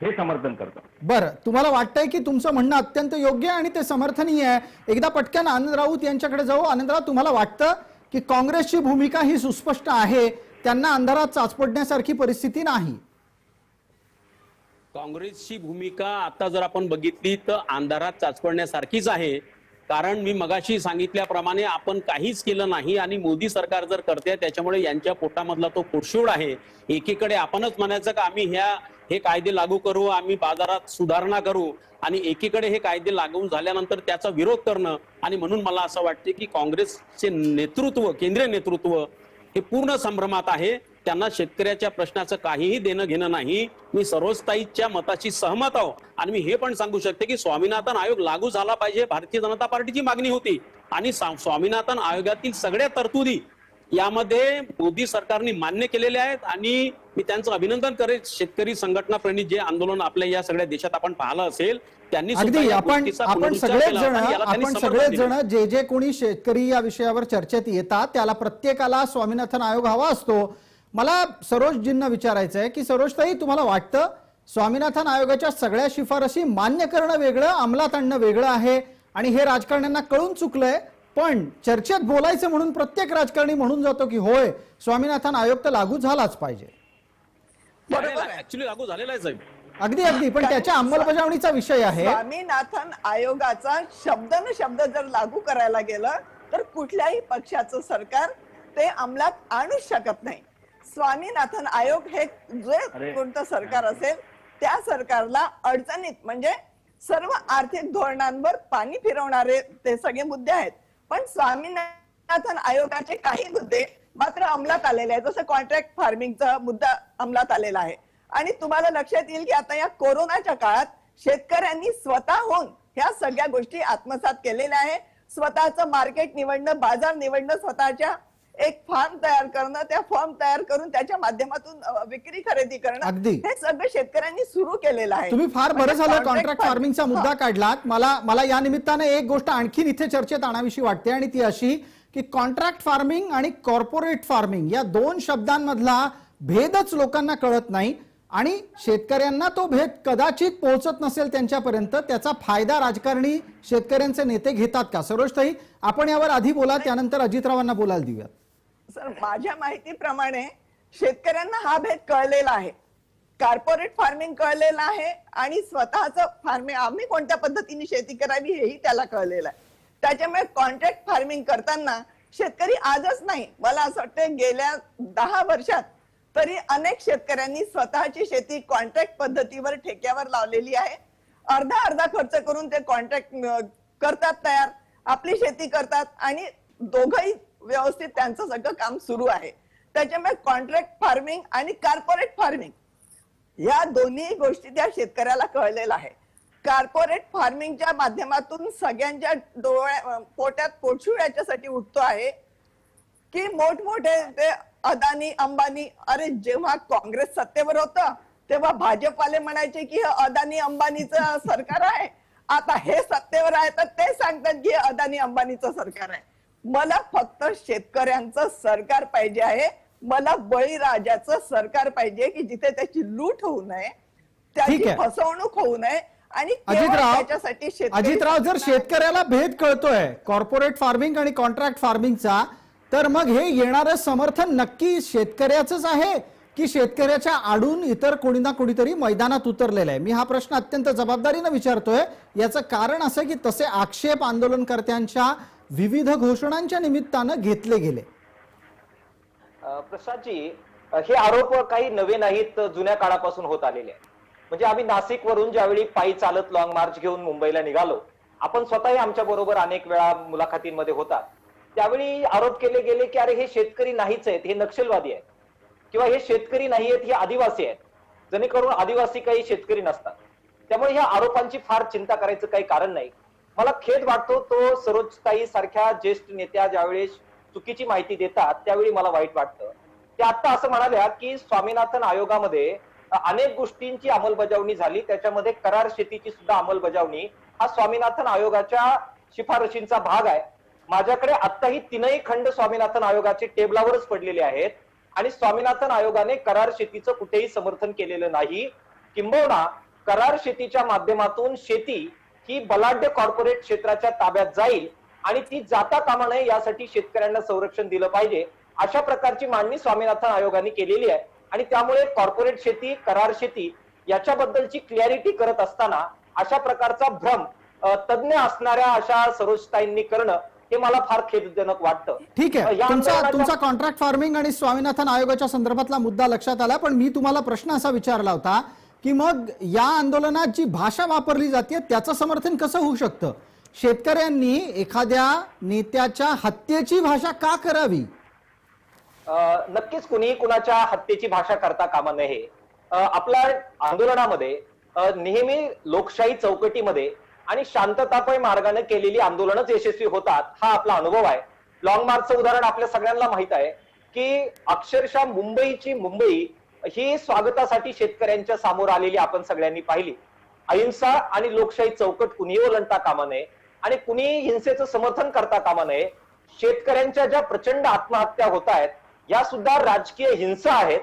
हे समर्थन करतं. बरं, तुम्हाला वाटतंय की तुमचं म्हणणं अत्यंत योग्य आणि ते समर्थनीय आहे. एकदा पटकन आनंद राऊत यांच्याकडे जाऊ. आनंदराव, तुम्हाला वाटतं की काँग्रेसची भूमिका ही सुस्पष्ट आहे, त्यांना अंधारात चाचपडण्यासारखी परिस्थिती नाही? काँग्रेसची भूमिका आता जर आपण बघितली तर अंधारात चाचपडण्यासारखीच आहे. कारण मी मगाशी सांगितल्याप्रमाणे आपण काहीच केलं नाही आणि मोदी सरकार जर करते त्याच्यामुळे यांच्या पोटामधला तो पोटशूळ आहे. एकीकडे आपणच म्हणायचं का आम्ही हे कायदे लागू करू, आम्ही बाजारात सुधारणा करू, आणि एकीकडे हे कायदे लागू झाल्यानंतर त्याचा विरोध करणं. आणि म्हणून मला असं वाटते की काँग्रेसचे नेतृत्व, केंद्रीय नेतृत्व हे पूर्ण संभ्रमात आहे. त्यांना शेतकऱ्याच्या प्रश्नाचं काहीही देणं घेणं नाही. मी सरोजताईच्या मताशी सहमत आहो आणि मी हे पण सांगू शकते की स्वामीनाथन आयोग लागू झाला पाहिजे, भारतीय जनता पार्टीची मागणी होती. आणि स्वामीनाथन आयोगातील सगळ्या तरतुदी यामध्ये मोदी सरकारने मान्य केलेले आहेत आणि मी त्यांचं अभिनंदन करेन. शेतकरी संघटना प्रणित जे आंदोलन आपल्या या सगळ्या देशात आपण पाहिलं असेल त्यांनी आपण सगळेच जण जे कोणी शेतकरी या विषयावर चर्चेत येतात त्याला प्रत्येकाला स्वामीनाथन आयोग हवा असतो. मला सरोजजींना विचारायचं आहे की सरोजताई, तुम्हाला वाटतं स्वामीनाथन आयोगाच्या सगळ्या शिफारसी मान्य करणं वेगळं, अंमलात आणणं वेगळं आहे आणि हे राजकारण्यांना कळून चुकलंय, पण चर्चेत बोलायचं म्हणून प्रत्येक राजकारणी म्हणून जातो की होय स्वामीनाथन आयोग तर लागू झालाच पाहिजे? ऍक्च्युली लागू झालेला आहे साहेब. अगदी, पण त्याच्या अंमलबजावणीचा विषय आहे. स्वामीनाथन आयोगाचा शब्द जर लागू करायला गेलं तर कुठल्याही पक्षाचं सरकार ते अंमलात आणू शकत नाही. स्वामीनाथन आयोग हे जे कोणतं सरकार असेल त्या सरकारला अडचणीत, म्हणजे सर्व आर्थिक धोरणांवर पाणी फिरवणारे ते सगळे मुद्दे आहेत. पण स्वामीनाथन आयोगाचे काही मुद्दे मात्र अंमलात आलेले आहेत. जसं कॉन्ट्रॅक्ट फार्मिंगचा मुद्दा अंमलात आलेला आहे. आणि तुम्हाला लक्षात येईल की आता या कोरोनाच्या काळात शेतकऱ्यांनी स्वतःहून ह्या सगळ्या गोष्टी आत्मसात केलेल्या आहे. स्वतःचं मार्केट निवडणं, बाजार निवडणं, स्वतःच्या एक फॉर्म तयार करणं, त्या फॉर्म तयार करून त्याच्या माध्यमातून विक्री खरेदी करणं, हे सगळं शेतकऱ्यांनी सुरू केलेलं आहे. तुम्ही फार बरं झालं कॉन्ट्रॅक्ट फार्मिंगचा मुद्दा काढलात. मला या निमित्ताने एक गोष्ट आणखीन इथे चर्चेत आणावीशी वाटते आणि ती अशी की कॉन्ट्रॅक्ट फार्मिंग आणि कॉर्पोरेट फार्मिंग या दोन शब्दांमधला भेदच लोकांना कळत नाही आणि शेतकऱ्यांना तो भेद कदाचित पोहोचत नसेल त्यांच्यापर्यंत. त्याचा फायदा राजकारणी, शेतकऱ्यांचे नेते घेतात का? सरोजताई, आपण यावर आधी बोला, त्यानंतर अजितरावांना बोलायला देऊयात. सर, माझ्या माहितीप्रमाणे शेतकऱ्यांना हा भेद कळलेला आहे. कॉर्पोरेट फार्मिंग कळलेलं आहे आणि स्वतःचं फार्मिंग, आम्ही कोणत्या पद्धतीने शेती करावी हेही त्याला कळलेलं आहे. त्याच्यामुळे कॉन्ट्रॅक्ट फार्मिंग करताना शेतकरी आजच नाही, मला असं वाटतं गेल्या 10 वर्षात तरी अनेक शेतकऱ्यांनी स्वतःची शेती कॉन्ट्रॅक्ट पद्धतीवर ठेक्यावर लावलेली आहे. अर्धा खर्च करून ते कॉन्ट्रॅक्ट करतात, तयार आपली शेती करतात आणि दोघंही व्यवस्थित त्यांचं सगळं काम सुरू आहे. त्याच्यामुळे कॉन्ट्रॅक्ट फार्मिंग आणि कॉर्पोरेट फार्मिंग या दोन्ही गोष्टी त्या शेतकऱ्याला कळलेल्या आहे. कॉर्पोरेट फार्मिंगच्या माध्यमातून सगळ्यांच्या पोटात पोटशूळ याच्यासाठी उठतो आहे की मोठमोठे ते अदानी, अंबानी, अरे जेव्हा काँग्रेस सत्तेवर होतं तेव्हा भाजपवाले म्हणायचे की हे अदानी अंबानीचं सरकार आहे. आता हे सत्तेवर आहे तर ते सांगतात की अदानी अंबानीचं सरकार आहे. मला फक्त शेतकऱ्यांचं सरकार पाहिजे आहे. मला बळीराजाचं सरकार पाहिजे की जिथे त्याची लूट होऊ नये, त्याची फसवणूक होऊ नये. आणि अजितराव, जर शेतकऱ्याला भेद कळतोय कॉर्पोरेट फार्मिंग आणि कॉन्ट्रॅक्ट फार्मिंगचा, तर मग हे येणारं समर्थन नक्की शेतकऱ्याचंच आहे की शेतकऱ्याच्या आडून इतर कोणी ना कोणीतरी मैदानात उतरलेलं आहे? मी हा प्रश्न अत्यंत जबाबदारीने विचारतोय. याचं कारण असं की तसे आक्षेप आंदोलनकर्त्यांच्या विविध घोषणांच्या निमित्तानं घेतले गेले. प्रसादजी, हे आरोप काही नवे नाहीत, जुन्या काळापासून होत आलेले आहेत. म्हणजे आम्ही नाशिक वरून ज्यावेळी पायी चालत लॉंग मार्च घेऊन मुंबईला निघालो, आपण स्वतःही आमच्या बरोबर अनेक वेळा मुलाखतींमध्ये होता, त्यावेळी आरोप केले गेले की अरे हे शेतकरी नाहीच आहेत, हे नक्षलवादी आहेत, किंवा हे शेतकरी नाही आहेत, हे आदिवासी आहेत, जेणेकरून आदिवासी काही शेतकरी नसतात. त्यामुळे ह्या आरोपांची फार चिंता करायचं काही कारण नाही. मला खेद वाटतो तो सरोजताई सारख्या ज्येष्ठ नेत्या ज्यावेळेस चुकीची माहिती देतात त्यावेळी मला वाईट वाटतं. त्या आता असं म्हणाल्या की स्वामीनाथन आयोगामध्ये अनेक गोष्टींची अंमलबजावणी झाली, त्याच्यामध्ये करार शेतीची सुद्धा अंमलबजावणी हा स्वामीनाथन आयोगाच्या शिफारशींचा भाग आहे. माझ्याकडे आत्ताही 3ही खंड स्वामीनाथन आयोगाचे टेबलावरच पडलेले आहेत आणि स्वामीनाथन आयोगाने करार शेतीचं कुठेही समर्थन केलेलं नाही. किंबहुना करार शेतीच्या माध्यमातून शेती ही बलाढ्य कॉर्पोरेट क्षेत्राच्या ताब्यात जाईल आणि ती जाता कामा नये यासाठी शेतकऱ्यांना संरक्षण दिलं पाहिजे, अशा प्रकारची मांडणी स्वामीनाथन आयोगाने केलेली आहे. आणि त्यामुळे कॉर्पोरेट शेती, करार शेती याच्याबद्दलची क्लॅरिटी करत असताना अशा प्रकारचा भ्रम तज्ञ असणाऱ्या अशा सरोजताईंनी करणं हे मला फार खेदजनक वाटतं. ठीक आहे, तुमचा कॉन्ट्रॅक्ट फार्मिंग आणि स्वामीनाथन आयोगाच्या संदर्भातला मुद्दा लक्षात आला, पण मी तुम्हाला प्रश्न असा विचारला होता की मग या आंदोलनात जी भाषा वापरली जाते त्याचं समर्थन कसं होऊ शकतं? शेतकऱ्यांनी एखाद्या नेत्याच्या हत्येची भाषा का करावी? नक्कीच कुणीही कुणाच्या हत्येची भाषा करता कामा नये. आपल्या आंदोलनामध्ये नेहमी लोकशाही चौकटीमध्ये आणि शांततामय मार्गाने केलेली आंदोलनच यशस्वी होतात, हा आपला अनुभव आहे. लॉंग मार्चचं उदाहरण आपल्या सगळ्यांना माहित आहे की अक्षरशः मुंबईची मुंबई ही स्वागतासाठी शेतकऱ्यांच्या समोर आलेली आपण सगळ्यांनी पाहिली. अहिंसा आणि लोकशाही चौकट कुणीही ओलांडता कामा नये आणि कुणीही हिंसेचं समर्थन करता कामा नये. शेतकऱ्यांच्या ज्या प्रचंड आत्महत्या होत आहेत या सुद्धा राजकीय हिंसा आहेत.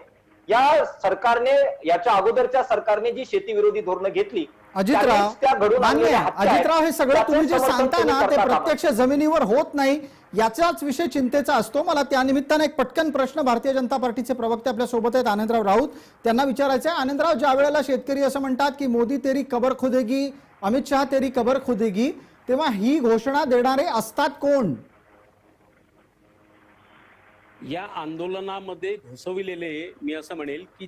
या सरकारने, याच्या अगोदरच्या सरकारने जी शेतीविरोधी धोरणं घेतली, अजितराव, हे सगळं तुम्ही जे सांगता ना ते प्रत्यक्ष जमिनीवर होत नाही, याचाच विषय चिंतेचा असतो. मला त्या निमित्ताने एक पटकन प्रश्न भारतीय जनता पार्टीचे प्रवक्ते आपल्या सोबत आहेत आनंदराव राऊत, त्यांना विचारायचं आहे. आनंदराव, ज्या वेळेला शेतकरी असं म्हणतात की मोदी तेरी कबर खुदेगी, अमित शहा तेरी कबर खुदेगी, तेव्हा ही घोषणा देणारे असतात कोण? या आंदोलनामध्ये घुसविलेले, मी असं म्हणेल की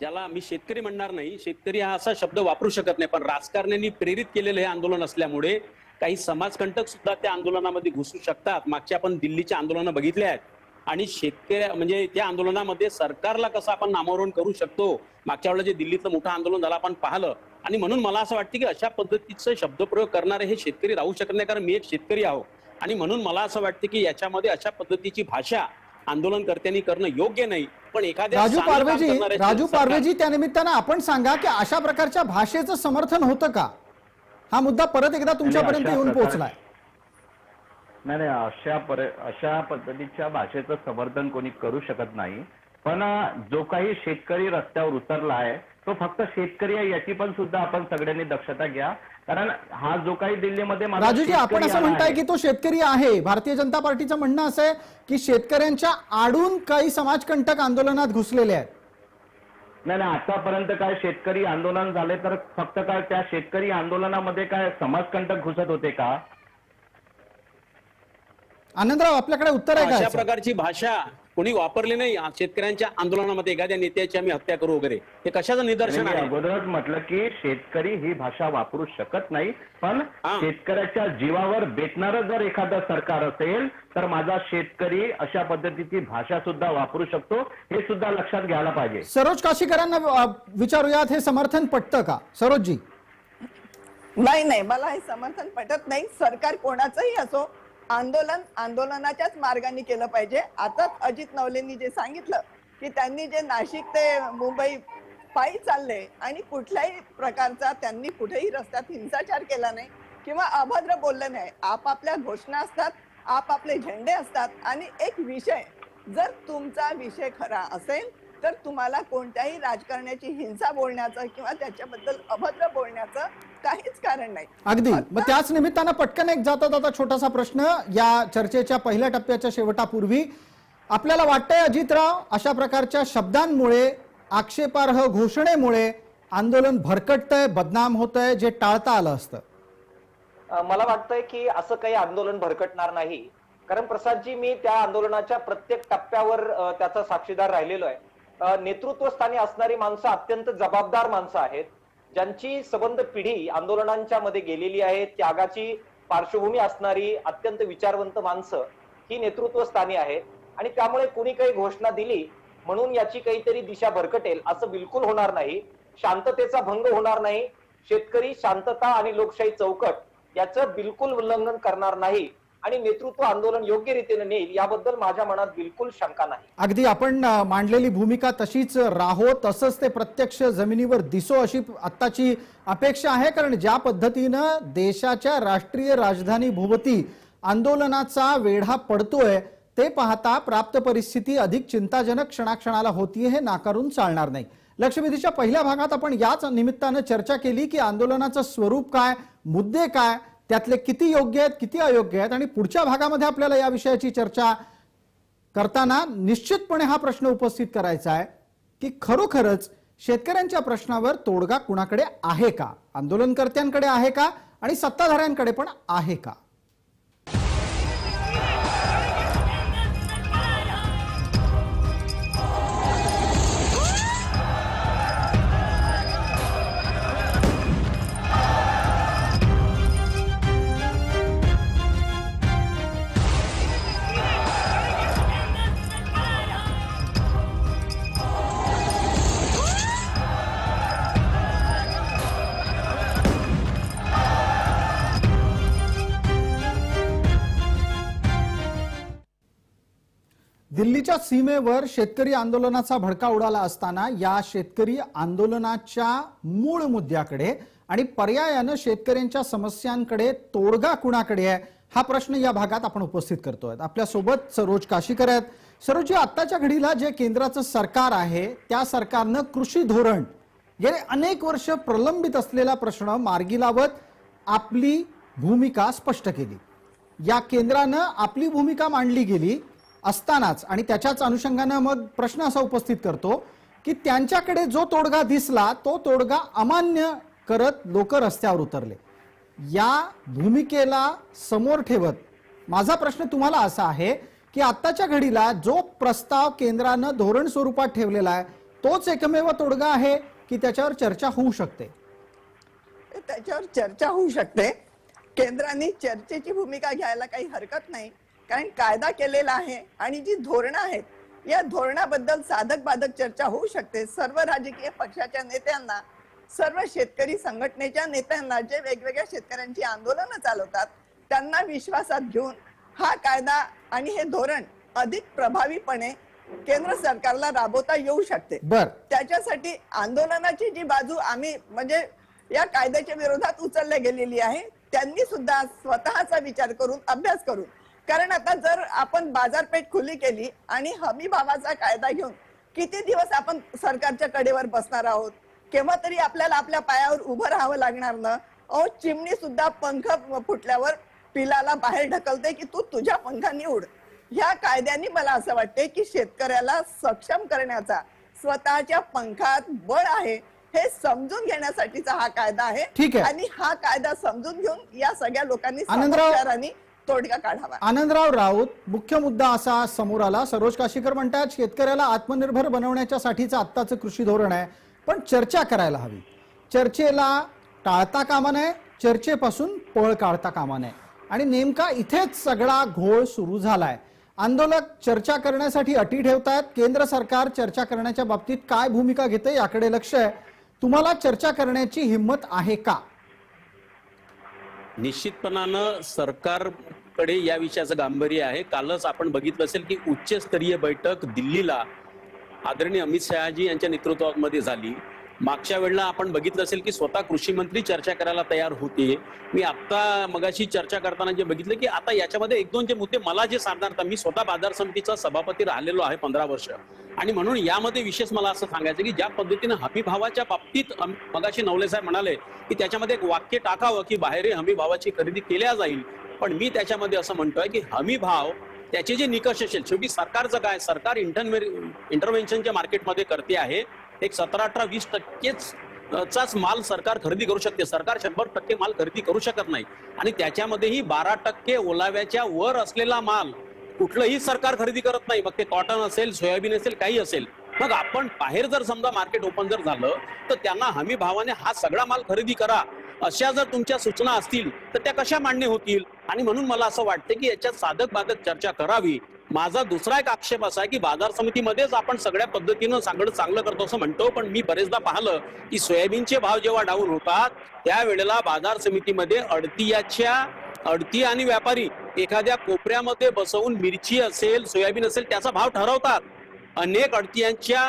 ज्याला मी शेतकरी म्हणणार नाही, शेतकरी हा असा शब्द वापरू शकत नाही, पण राजकारण्यांनी प्रेरित केलेलं हे आंदोलन असल्यामुळे काही समाजकंटक सुद्धा त्या आंदोलनामध्ये घुसू शकतात. मागच्या आपण दिल्लीचे आंदोलन बघितले आहेत आणि शेतकऱ्या म्हणजे त्या आंदोलनामध्ये सरकारला कसं आपण नामोहरण करू शकतो, मागच्या वेळेला जे दिल्लीतलं मोठं आंदोलन झालं आपण पाहिलं. आणि म्हणून मला असं वाटतं की अशा पद्धतीचं शब्दप्रयोग करणारे हे शेतकरी राहू शकत नाही, कारण मी एक शेतकरी आहो. आणि म्हणून मला असं वाटतं की याच्यामध्ये अशा पद्धतीची भाषा आंदोलनकर्त्यांनी करणं योग्य नाही. पण एखाद्या राजू पारवेजी, त्या निमित्तानं आपण सांगा की अशा प्रकारच्या भाषेचं समर्थन होतं का? हा मुद्दा परत एकदा तुमच्यापर्यंत येऊन पोहोचलाय. नाही, अशा पद्धतीच्या भाषेचं समर्थन कोणी करू शकत नाही. पण जो काही शेतकरी रस्त्यावर उतरला आहे तो फक्त शेतकरी आहे याची पण सुद्धा आपण सगळ्यांनी दक्षता घ्या. कारण हा जो काही दिल्लीमध्ये, राजूजी, आपण असं म्हणताय की तो शेतकरी आहे. भारतीय जनता पार्टीचं म्हणणं असं आहे की शेतकऱ्यांच्या आडून काही समाजकंटक आंदोलनात घुसलेले आहेत. नाही, आतापर्यंत काय शेतकरी आंदोलन झाले तर फक्त काय त्या शेतकरी आंदोलनामध्ये काय समाजकंटक घुसत होते का? आनंदराव, आपल्याकडे उत्तर आहे का? अशा प्रकारची भाषा कोणी वापरली नाही शेतकऱ्यांच्या आंदोलनामध्ये, एखाद्या नेत्याची आम्ही हत्या करू वगैरे, हे कशाचं निदर्शन आहे? अगोदरच म्हटलं की शेतकरी ही भाषा वापरू शकत नाही, पण शेतकऱ्याच्या जीवावर बेतणारं जर एखादं सरकार असेल तर माझा शेतकरी अशा पद्धतीची भाषा सुद्धा वापरू शकतो, हे सुद्धा लक्षात घ्यायला पाहिजे. सरोज काशीकरांना विचारूयात, हे समर्थन पटतं का? सरोजजी. नाही, मला हे समर्थन पटत नाही. सरकार कोणाचंही असो, आंदोलनाच्याच मार्गाने केलं पाहिजे. आता अजित नवलेंनी जे सांगितलं की त्यांनी जे नाशिक ते मुंबई पायी चालले आणि कुठल्याही प्रकारचा त्यांनी कुठेही रस्त्यात हिंसाचार केला नाही किंवा अभद्र बोलले नाही. आपापल्या घोषणा असतात, आपापले झेंडे असतात आणि एक विषय, जर तुमचा विषय खरा असेल तर तुम्हाला कोणत्याही राजकारण्याची हिंसा बोलण्याचं किंवा त्याच्याबद्दल अभद्र बोलण्याचं काहीच कारण नाही. अगदी. मग त्याच निमित्तानं पटकन एक जाता छोटासा प्रश्न या चर्चेच्या पहिल्या टप्प्याच्या शेवटापूर्वी, आपल्याला वाटतंय अजितराव अशा प्रकारच्या शब्दांमुळे, आक्षेपार्ह घोषणेमुळे आंदोलन भरकटतंय, बदनाम होतंय, जे टाळता आलं असतं? मला वाटतंय की असं काही आंदोलन भरकटणार नाही, कारण प्रसादजी मी त्या आंदोलनाच्या प्रत्येक टप्प्यावर त्याचा साक्षीदार राहिलेलो आहे. नेतृत्वस्थानी असणारी माणसं अत्यंत जबाबदार माणसं आहेत, ज्यांची सबंध पिढी आंदोलनांच्या मध्ये गेलेली आहे. त्यागाची पार्श्वभूमी असणारी अत्यंत विचारवंत माणसं ही नेतृत्वस्थानी आहेत आणि त्यामुळे कुणी काही घोषणा दिली म्हणून याची काहीतरी दिशा भरकटेल असं बिलकुल होणार नाही. शांततेचा भंग होणार नाही. शेतकरी शांतता आणि लोकशाही चौकट याचं बिलकुल उल्लंघन करणार नाही आणि नेतृत्व आंदोलन योग्य रीतीने नेईल याबद्दल माझ्या मनात बिलकुल शंका नाही. अगदी आपण मांडलेली भूमिका तशीच राहो, तसंच ते प्रत्यक्ष जमिनीवर दिसो अशी आत्ताची अपेक्षा आहे. कारण ज्या पद्धतीनं देशाच्या राष्ट्रीय राजधानी भोवती आंदोलनाचा वेढा पडतोय ते पाहता प्राप्त परिस्थिती अधिक चिंताजनक क्षणाक्षणाला होतीये हे नाकारून चालणार नाही. लक्षवेधीच्या पहिल्या भागात आपण याच निमित्तानं चर्चा केली की आंदोलनाचं स्वरूप काय, मुद्दे काय, त्यातले किती योग्य आहेत, किती अयोग्य आहेत, आणि पुढच्या भागामध्ये आपल्याला या विषयाची चर्चा करताना निश्चितपणे हा प्रश्न उपस्थित करायचा आहे की खरोखरच शेतकऱ्यांच्या प्रश्नावर तोडगा कुणाकडे आहे का, आंदोलनकर्त्यांकडे आहे का आणि सत्ताधाऱ्यांकडे पण आहे का? दिल्लीच्या सीमेवर शेतकरी आंदोलनाचा भडका उडाला असताना या शेतकरी आंदोलनाच्या मूळ मुद्द्याकडे आणि पर्यायानं शेतकऱ्यांच्या समस्यांकडे तोडगा कुणाकडे आहे हा प्रश्न या भागात आपण उपस्थित करतोय. आपल्या सोबत सरोज काशीकर आहेत. सरोज, आत्ताच्या घडीला जे केंद्राचं सरकार आहे त्या सरकारनं कृषी धोरण गेले अनेक वर्ष प्रलंबित असलेला प्रश्न मार्गी लावत आपली भूमिका स्पष्ट केली. या केंद्रानं आपली भूमिका मांडली गेली असतानाच आणि त्याच्याच अनुषंगाने मग प्रश्न असा उपस्थित करतो की त्यांच्याकडे जो तोडगा दिसला तो तोडगा अमान्य करत लोक रस्त्यावर उतरले. या भूमिकेला समोर ठेवत माझा प्रश्न तुम्हाला असा आहे की आत्ताच्या घडीला जो प्रस्ताव केंद्रानं धोरण स्वरूपात ठेवलेला आहे तोच एकमेव तोडगा आहे की त्याच्यावर चर्चा होऊ शकते? त्याच्यावर चर्चा होऊ शकते. केंद्राने चर्चेची भूमिका घ्यायला काही हरकत नाही, कारण कायदा केलेला आहे आणि जी धोरणं आहेत या धोरणाबद्दल साधक बाधक चर्चा होऊ शकते. सर्व राजकीय पक्षाच्या नेत्यांना, सर्व शेतकरी संघटनेच्या नेत्यांना जे वेगवेगळ्या शेतकऱ्यांची आंदोलनं चालवतात त्यांना विश्वासात घेऊन हा कायदा आणि हे धोरण अधिक प्रभावीपणे केंद्र सरकारला राबवता येऊ शकते. त्याच्यासाठी आंदोलनाची जी बाजू आम्ही म्हणजे या कायद्याच्या विरोधात उचलल्या गेलेली आहे त्यांनी सुद्धा स्वतःचा विचार करून, अभ्यास करून, कारण आता जर आपण बाजारपेठ खुली केली आणि हमी भावाचा कायदा घेऊन किती दिवस आपण सरकारच्या कडेवर बसणार आहोत? केव्हा तरी आपल्याला आपल्या पायावर उभं राहावं लागणार ना. चिमणी सुद्धा पंख फुटल्यावर पिलाला बाहेर ढकलते की तू तुझ्या पंखांनी उड. ह्या कायद्याने मला असं वाटते की शेतकऱ्याला सक्षम करण्याचा स्वतःच्या पंखात बळ आहे हे समजून घेण्यासाठीचा हा कायदा आहे आणि हा कायदा समजून घेऊन या सगळ्या लोकांनी समजदारांनी तोडगा काढावा. आनंदराव राऊत, मुख्य मुद्दा असा समोर आला. सरोज काशीकर म्हणतात शेतकऱ्याला आत्मनिर्भर बनवण्याच्या साठीचं आत्ताचं कृषी धोरण आहे, पण चर्चा करायला हवी. चर्चेला टाळता कामा नये, चर्चेपासून पळ काढता कामा नये. आणि नेमका इथेच सगळा घोळ सुरू झालाय. आंदोलक चर्चा करण्यासाठी अटी ठेवतायत. केंद्र सरकार चर्चा करण्याच्या बाबतीत काय भूमिका घेते याकडे लक्ष आहे. तुम्हाला चर्चा करण्याची हिंमत आहे का? निश्चितपणानं सरकारकडे या विषयाचं गांभीर्य आहे. कालच आपण बघितलं असेल की उच्चस्तरीय बैठक दिल्लीला आदरणीय अमित शहाजी यांच्या नेतृत्वामध्ये झाली मागच्या वेळेला आपण बघितलं असेल की स्वतः कृषी मंत्री चर्चा करायला तयार होते. मी आता मगाशी चर्चा करताना जे बघितलं की आता याच्यामध्ये एक दोन जे मुद्दे मला जे साधारणतः मी स्वतः बाजार समितीचा सभापती राहिलेलो आहे 15 वर्ष, आणि म्हणून यामध्ये विशेष मला असं सांगायचं की ज्या पद्धतीने हमी भावाच्या बाबतीत मगाशी नवले साहेब म्हणाले की त्याच्यामध्ये एक वाक्य टाकावं की बाहेर हमी भावाची खरेदी केल्या जाईल, पण मी त्याच्यामध्ये असं म्हणतोय की हमी भाव त्याचे जे निकष असेल, शेवटी सरकारचं काय, सरकार इंटरव्हेन्शनच्या मार्केटमध्ये करते आहे. एक 17, 18, 20% चाच माल सरकार खरेदी करू शकते. सरकार 100% माल खरेदी करू शकत नाही, आणि त्याच्यामध्येही 12% ओलाव्याच्या वर असलेला माल कुठलंही सरकार खरेदी करत नाही. मग ते कॉटन असेल, सोयाबीन असेल, काही असेल. मग आपण बाहेर जर समजा मार्केट ओपन जर झालं तर त्यांना हमी भावाने हा सगळा माल खरेदी करा अशा जर तुमच्या सूचना असतील तर त्या कशा मान्य होतील? आणि म्हणून मला असं वाटतं की याच्यात साधक बाधक चर्चा करावी. माझा दुसरा एक आक्षेप असा आहे की बाजार समितीमध्येच आपण सगळ्या पद्धतीनं सगळं चांगलं करतो असं म्हणतो, पण मी बरेचदा पाहिलं की सोयाबीनचे भाव जेव्हा डाऊन होतात त्यावेळेला बाजार समितीमध्ये अडती आणि व्यापारी एखाद्या कोपऱ्यामध्ये बसवून मिरची असेल, सोयाबीन असेल त्याचा भाव ठरवतात. अनेक अडतीयांच्या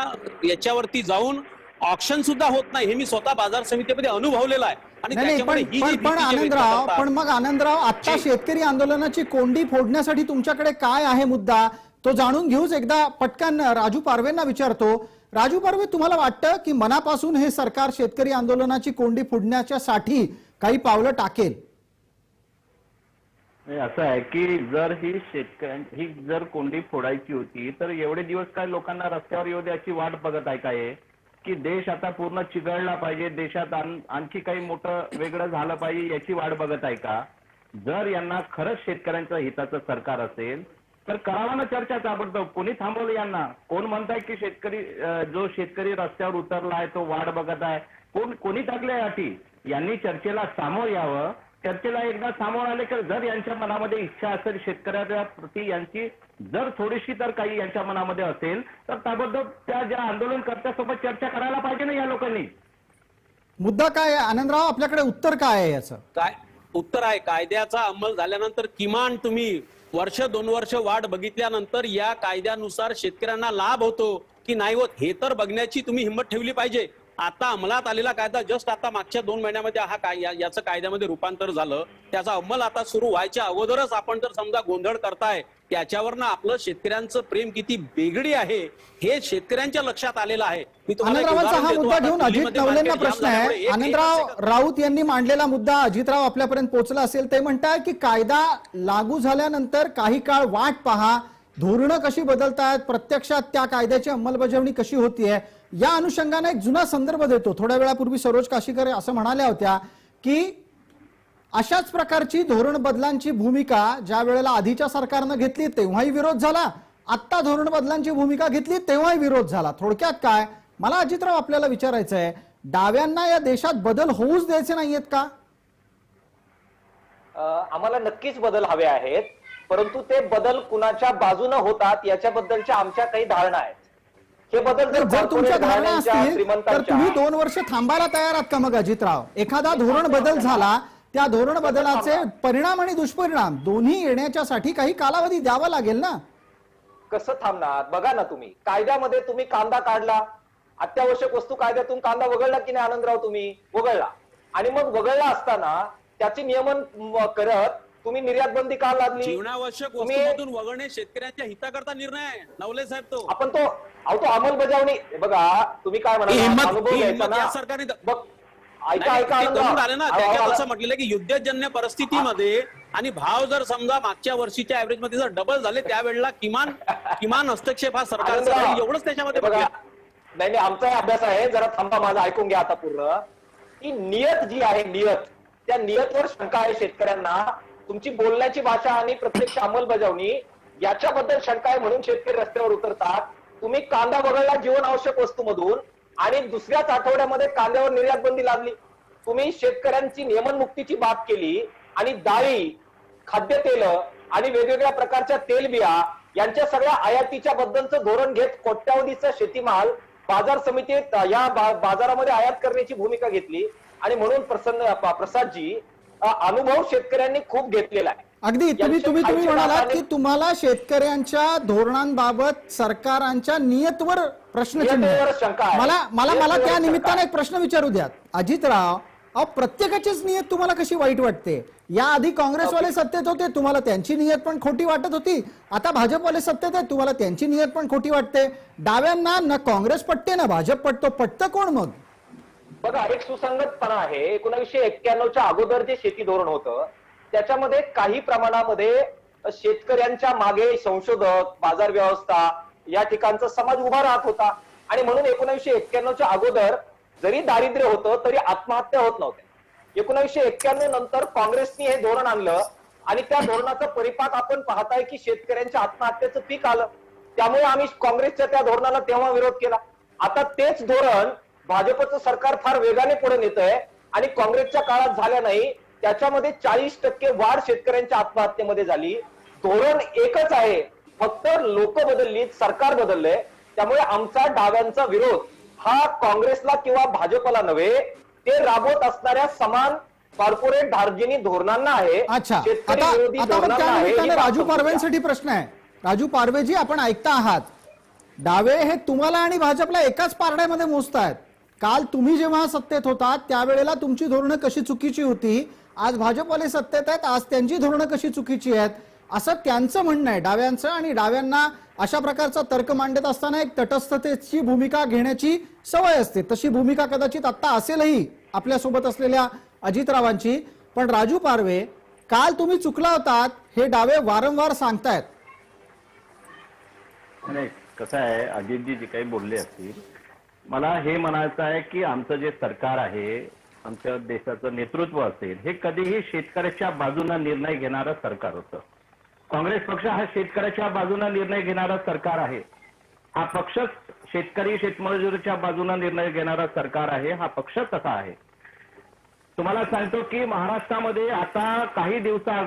याच्यावरती जाऊन ऑक्शन सुद्धा होत नाही. हे मी स्वतः बाजार समितीमध्ये अनुभवलेलं आहे. आणि पण आनंदराव, पण मग आनंदराव, आता शेतकरी आंदोलनाची कोंडी फोडण्यासाठी तुमच्याकडे काय आहे मुद्दा, तो जाणून घेऊच. एकदा पटकन राजू पारवेंना विचारतो. राजू पारवे, तुम्हाला वाटतं की मनापासून हे सरकार शेतकरी आंदोलनाची कोंडी फोडण्याच्यासाठी काही पावलं टाकेल? असं आहे की जर ही जर कोंडी फोडायची होती तर एवढे दिवस काय लोकांना रस्त्यावर येऊ द्यायची वाट बघत आहे काय, की देश आता पूर्ण चिघळला पाहिजे, देशात आणखी काही मोठं वेगळं झालं पाहिजे याची वाट बघत आहे का? जर यांना खरंच शेतकऱ्यांच्या हिताचं सरकार असेल तर करावा ना चर्चा ताबडतोब. कोणी थांबवलं यांना? कोण म्हणताय की जो शेतकरी रस्त्यावर उतरला आहे तो वाट बघत आहे? कोणी टाकल्या अटी? यांनी चर्चेला सामोर यावं. चर्चेला एकदा सामोर आले तर जर यांच्या मनामध्ये इच्छा असेल शेतकऱ्याच्या प्रती यांची जर थोडीशी तर काही यांच्या मनामध्ये असेल तर ताबडतोब त्या ज्या आंदोलनकर्त्यासोबत चर्चा करायला पाहिजे ना या लोकांनी. मुद्दा काय आहे आनंदराव, आपल्याकडे उत्तर काय आहे याचं? काय उत्तर आहे? कायद्याचा अंमल झाल्यानंतर किमान तुम्ही 1-2 वर्ष वाट बघितल्यानंतर या कायद्यानुसार शेतकऱ्यांना लाभ होतो की नाही होत हे तर बघण्याची तुम्ही हिंमत ठेवली पाहिजे. आता अंमलात आलेला कायदा जस्ट आता मागच्या 2 महिन्यामध्ये याचं कायद्यामध्ये रूपांतर झालं. त्याचा अंमल आता सुरू व्हायच्या अगोदरच आपण जर समजा गोंधळ करताय, त्याच्यावरनं आपलं शेतकऱ्यांचं प्रेम किती बेगडी आहे हे शेतकऱ्यांच्या लक्षात आलेलं आहे. आनंदरावांचा हा मुद्दा घेऊन अजित नवलेंना प्रश्न आहे. आनंदराव राऊत यांनी मांडलेला मुद्दा अजितराव आपल्यापर्यंत पोहोचला असेल. ते म्हणतात की कायदा लागू झाल्यानंतर काही काळ वाट पहा, धोरणं कशी बदलतात, प्रत्यक्षात त्या कायद्याची अंमलबजावणी कशी होतीये, या अनुषंगाने एक जुना संदर्भ देतो. थोड्या वेळापूर्वी सरोज काशीकर असं म्हणाल्या होत्या की अशाच प्रकारची धोरण बदलांची भूमिका ज्या वेळेला आधीच्या सरकारनं घेतली तेव्हाही विरोध झाला, आता धोरण बदलांची भूमिका घेतली तेव्हाही विरोध झाला. थोडक्यात काय, मला अजितराव आपल्याला विचारायचं आहे, डाव्यांना या देशात बदल होऊच द्यायचे नाहीयेत का? आम्हाला नक्कीच बदल हवे आहेत, परंतु ते बदल कुणाच्या बाजूने होतात याच्याबद्दलच्या आमच्या काही धारणा आहेत. हे बदल जर तुमच्या धारणा असतील तर तुम्ही 2 वर्ष थांबायला तयार आहात का? मग अजितराव, एखादा धोरण बदल झाला, त्या धोरण बदलाचे परिणाम आणि दुष्परिणाम दोन्ही येण्याच्यासाठी काही कालावधी द्यावा लागेल ना? कसं थांबणार? बघा ना, तुम्ही कायद्यामध्ये तुम्ही कांदा काढला, अत्यावश्यक वस्तू कायद्यातून कांदा वगळला की नाही आनंदराव? तुम्ही वगळला, आणि मग वगळला असताना त्याचे नियमन करत तुम्ही निर्यात बंदी का लादली? जीवनावश्यक वस्तूमधून वगळणे शेतकऱ्यांच्या हिताकरता निर्णय आहे नवले साहेब. तो आपण तो अंमलबजावणी बघा, तुम्ही काय म्हणाला अनुभव घ्यायचा ना. सरकारने ऐका म्हटलेलं की युद्धजन्य परिस्थितीमध्ये आणि भाव जर समजा मागच्या वर्षीच्या ऍव्हरेज मध्ये जर डबल झाले त्यावेळेला किमान हस्तक्षेप हा सरकारचा, एवढंच त्याच्यामध्ये बघा. नाही, आमचा अभ्यास आहे, जरा थांबा, माझा ऐकून घ्या आता पूर्ण. की नियत जी आहे, त्या नियतवर शंका आहे शेतकऱ्यांना. तुमची बोलण्याची भाषा आणि प्रत्यक्ष अंमलबजावणी याच्याबद्दल शंका आहे म्हणून शेतकरी रस्त्यावर उतरतात. तुम्ही कांदा वगळला जीवन आवश्यक वस्तूमधून आणि दुसऱ्याच आठवड्यामध्ये कांद्यावर निर्यात बंदी लादली. तुम्ही शेतकऱ्यांची नियमनमुक्तीची बात केली आणि डाळी, खाद्यतेल आणि वेगवेगळ्या प्रकारच्या तेलबिया यांच्या सगळ्या आयातीच्या बद्दलचं धोरण घेत कोट्यावधीचा शेतीमाल बाजार समितीत या बाजारामध्ये आयात करण्याची भूमिका घेतली. आणि म्हणून प्रसादजी, अनुभव शेतकऱ्यांनी खूप घेतलेला आहे. अगदी तुम्ही तुम्ही तुम्ही यांच्या म्हणालात खालच्या की तुम्हाला शेतकऱ्यांच्या धोरणांबाबत सरकारांच्या नियतवर प्रश्नचिन्ह नियतीवर आहे. शंका आहे. मला मला मला नियतीवर त्या शंका निमित्ताने आहे. एक प्रश्न विचारू द्यात. अजितराव, अहो प्रत्येकाचीच नियत तुम्हाला कशी वाईट वाटते? या आधी काँग्रेसवाले सत्तेत होते, तुम्हाला त्यांची नियत पण खोटी वाटत होती. आता भाजपवाले सत्तेत आहेत, तुम्हाला त्यांची नियत पण खोटी वाटते. डाव्यांना ना काँग्रेस पटते ना भाजप पटतो, पटतं कोण मग? बघा, एक सुसंगतपणा आहे. 1991च्या अगोदर जे शेती धोरण होतं त्याच्यामध्ये काही प्रमाणामध्ये शेतकऱ्यांच्या मागे संशोधक, बाजार व्यवस्था या ठिकाणचा समाज उभा राहत होता आणि म्हणून 1991च्या अगोदर जरी दारिद्र्य होतं तरी आत्महत्या होत नव्हत्या. 1991 नंतर काँग्रेसने हे धोरण आणलं आणि त्या धोरणाचा परिपाक आपण पाहताय की शेतकऱ्यांच्या आत्महत्येचं पीक आलं. त्यामुळे आम्ही काँग्रेसच्या त्या धोरणाला तेव्हा विरोध केला. आता तेच धोरण भाजपचं सरकार फार वेगाने पुढे नेतंय आणि काँग्रेसच्या काळात झाल्या नाही. त्याच्यामध्ये 40% वाढ शेतकऱ्यांच्या आत्महत्येमध्ये झाली. धोरण एकच आहे, फक्त लोक बदलली, सरकार बदललंय. त्यामुळे आमचा डाव्यांचा विरोध हा काँग्रेसला किंवा भाजपला नव्हे, ते राबवत असणाऱ्या समान कॉर्पोरेट धार्जिनी धोरणांना आहे. अच्छा, शेतकरी आता विरोधी आता पण धोरणांना त्या आहे. निमित्ताने ही बाब राजू समजून घ्या. पारवेंसाठी प्रश्न आहे. राजू पारवेजी, आपण ऐकता आहात, डावे हे तुम्हाला आणि भाजपला एकाच पारड्यामध्ये मोजतायत. काल तुम्ही जेव्हा सत्तेत होतात त्यावेळेला तुमची धोरणं कशी चुकीची होती, आज भाजपवाले सत्तेत आहेत, आज त्यांची धोरणं कशी चुकीची आहेत, असं त्यांचं म्हणणं आहे डाव्यांचं. आणि डाव्यांना अशा प्रकारचा तर्क मांडत असताना एक तटस्थतेची भूमिका घेण्याची सवय असते. तशी भूमिका कदाचित आता असेलही आपल्यासोबत असलेल्या अजितरावांची. पण राजू पारवे, काल तुम्ही चुकला होतात हे डावे वारंवार सांगतायत. नाही, कसं आहे, अजितजी जे काही बोलले असतील, मला हे म्हणायचं आहे की आमचं जे सरकार आहे, आमच्या देशाचं नेतृत्व असेल, हे कधीही शेतकऱ्याच्या बाजूने निर्णय घेणारं सरकार होतं. काँग्रेस पक्ष हा शेतकऱ्याच्या बाजूने निर्णय घेणारा सरकार आहे. हा पक्षच शेतकरी शेतमजुरीच्या बाजूने निर्णय घेणारा सरकार आहे. हा पक्ष तसा आहे. तुम्हाला सांगतो की महाराष्ट्रामध्ये आता काही दिवसा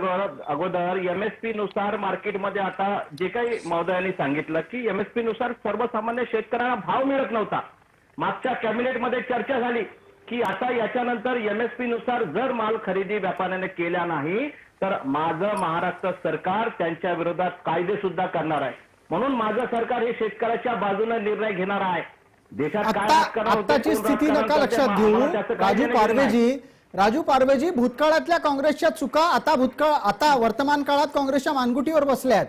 अगोदर एमएसपी नुसार मार्केटमध्ये आता जे काही महोदयांनी सांगितलं की एमएसपी नुसार सर्वसामान्य शेतकऱ्यांना भाव मिळत नव्हता. मागच्या कॅबिनेटमध्ये चर्चा झाली की आता याच्यानंतर एमएसपी नुसार जर माल खरेदी व्यापाऱ्याने केला नाही तर माझं महाराष्ट्र सरकार त्यांच्या विरोधात कायदे सुद्धा करणार आहे. म्हणून माझं सरकार हे शेतकऱ्याच्या बाजूने निर्णय घेणार आहे. देशात काय आताची स्थिती नका लक्षात घेऊ. राजू पारवेजी, भूतकाळातल्या काँग्रेसच्या चुका आता वर्तमान काळात काँग्रेसच्या मानगुटीवर बसल्यात.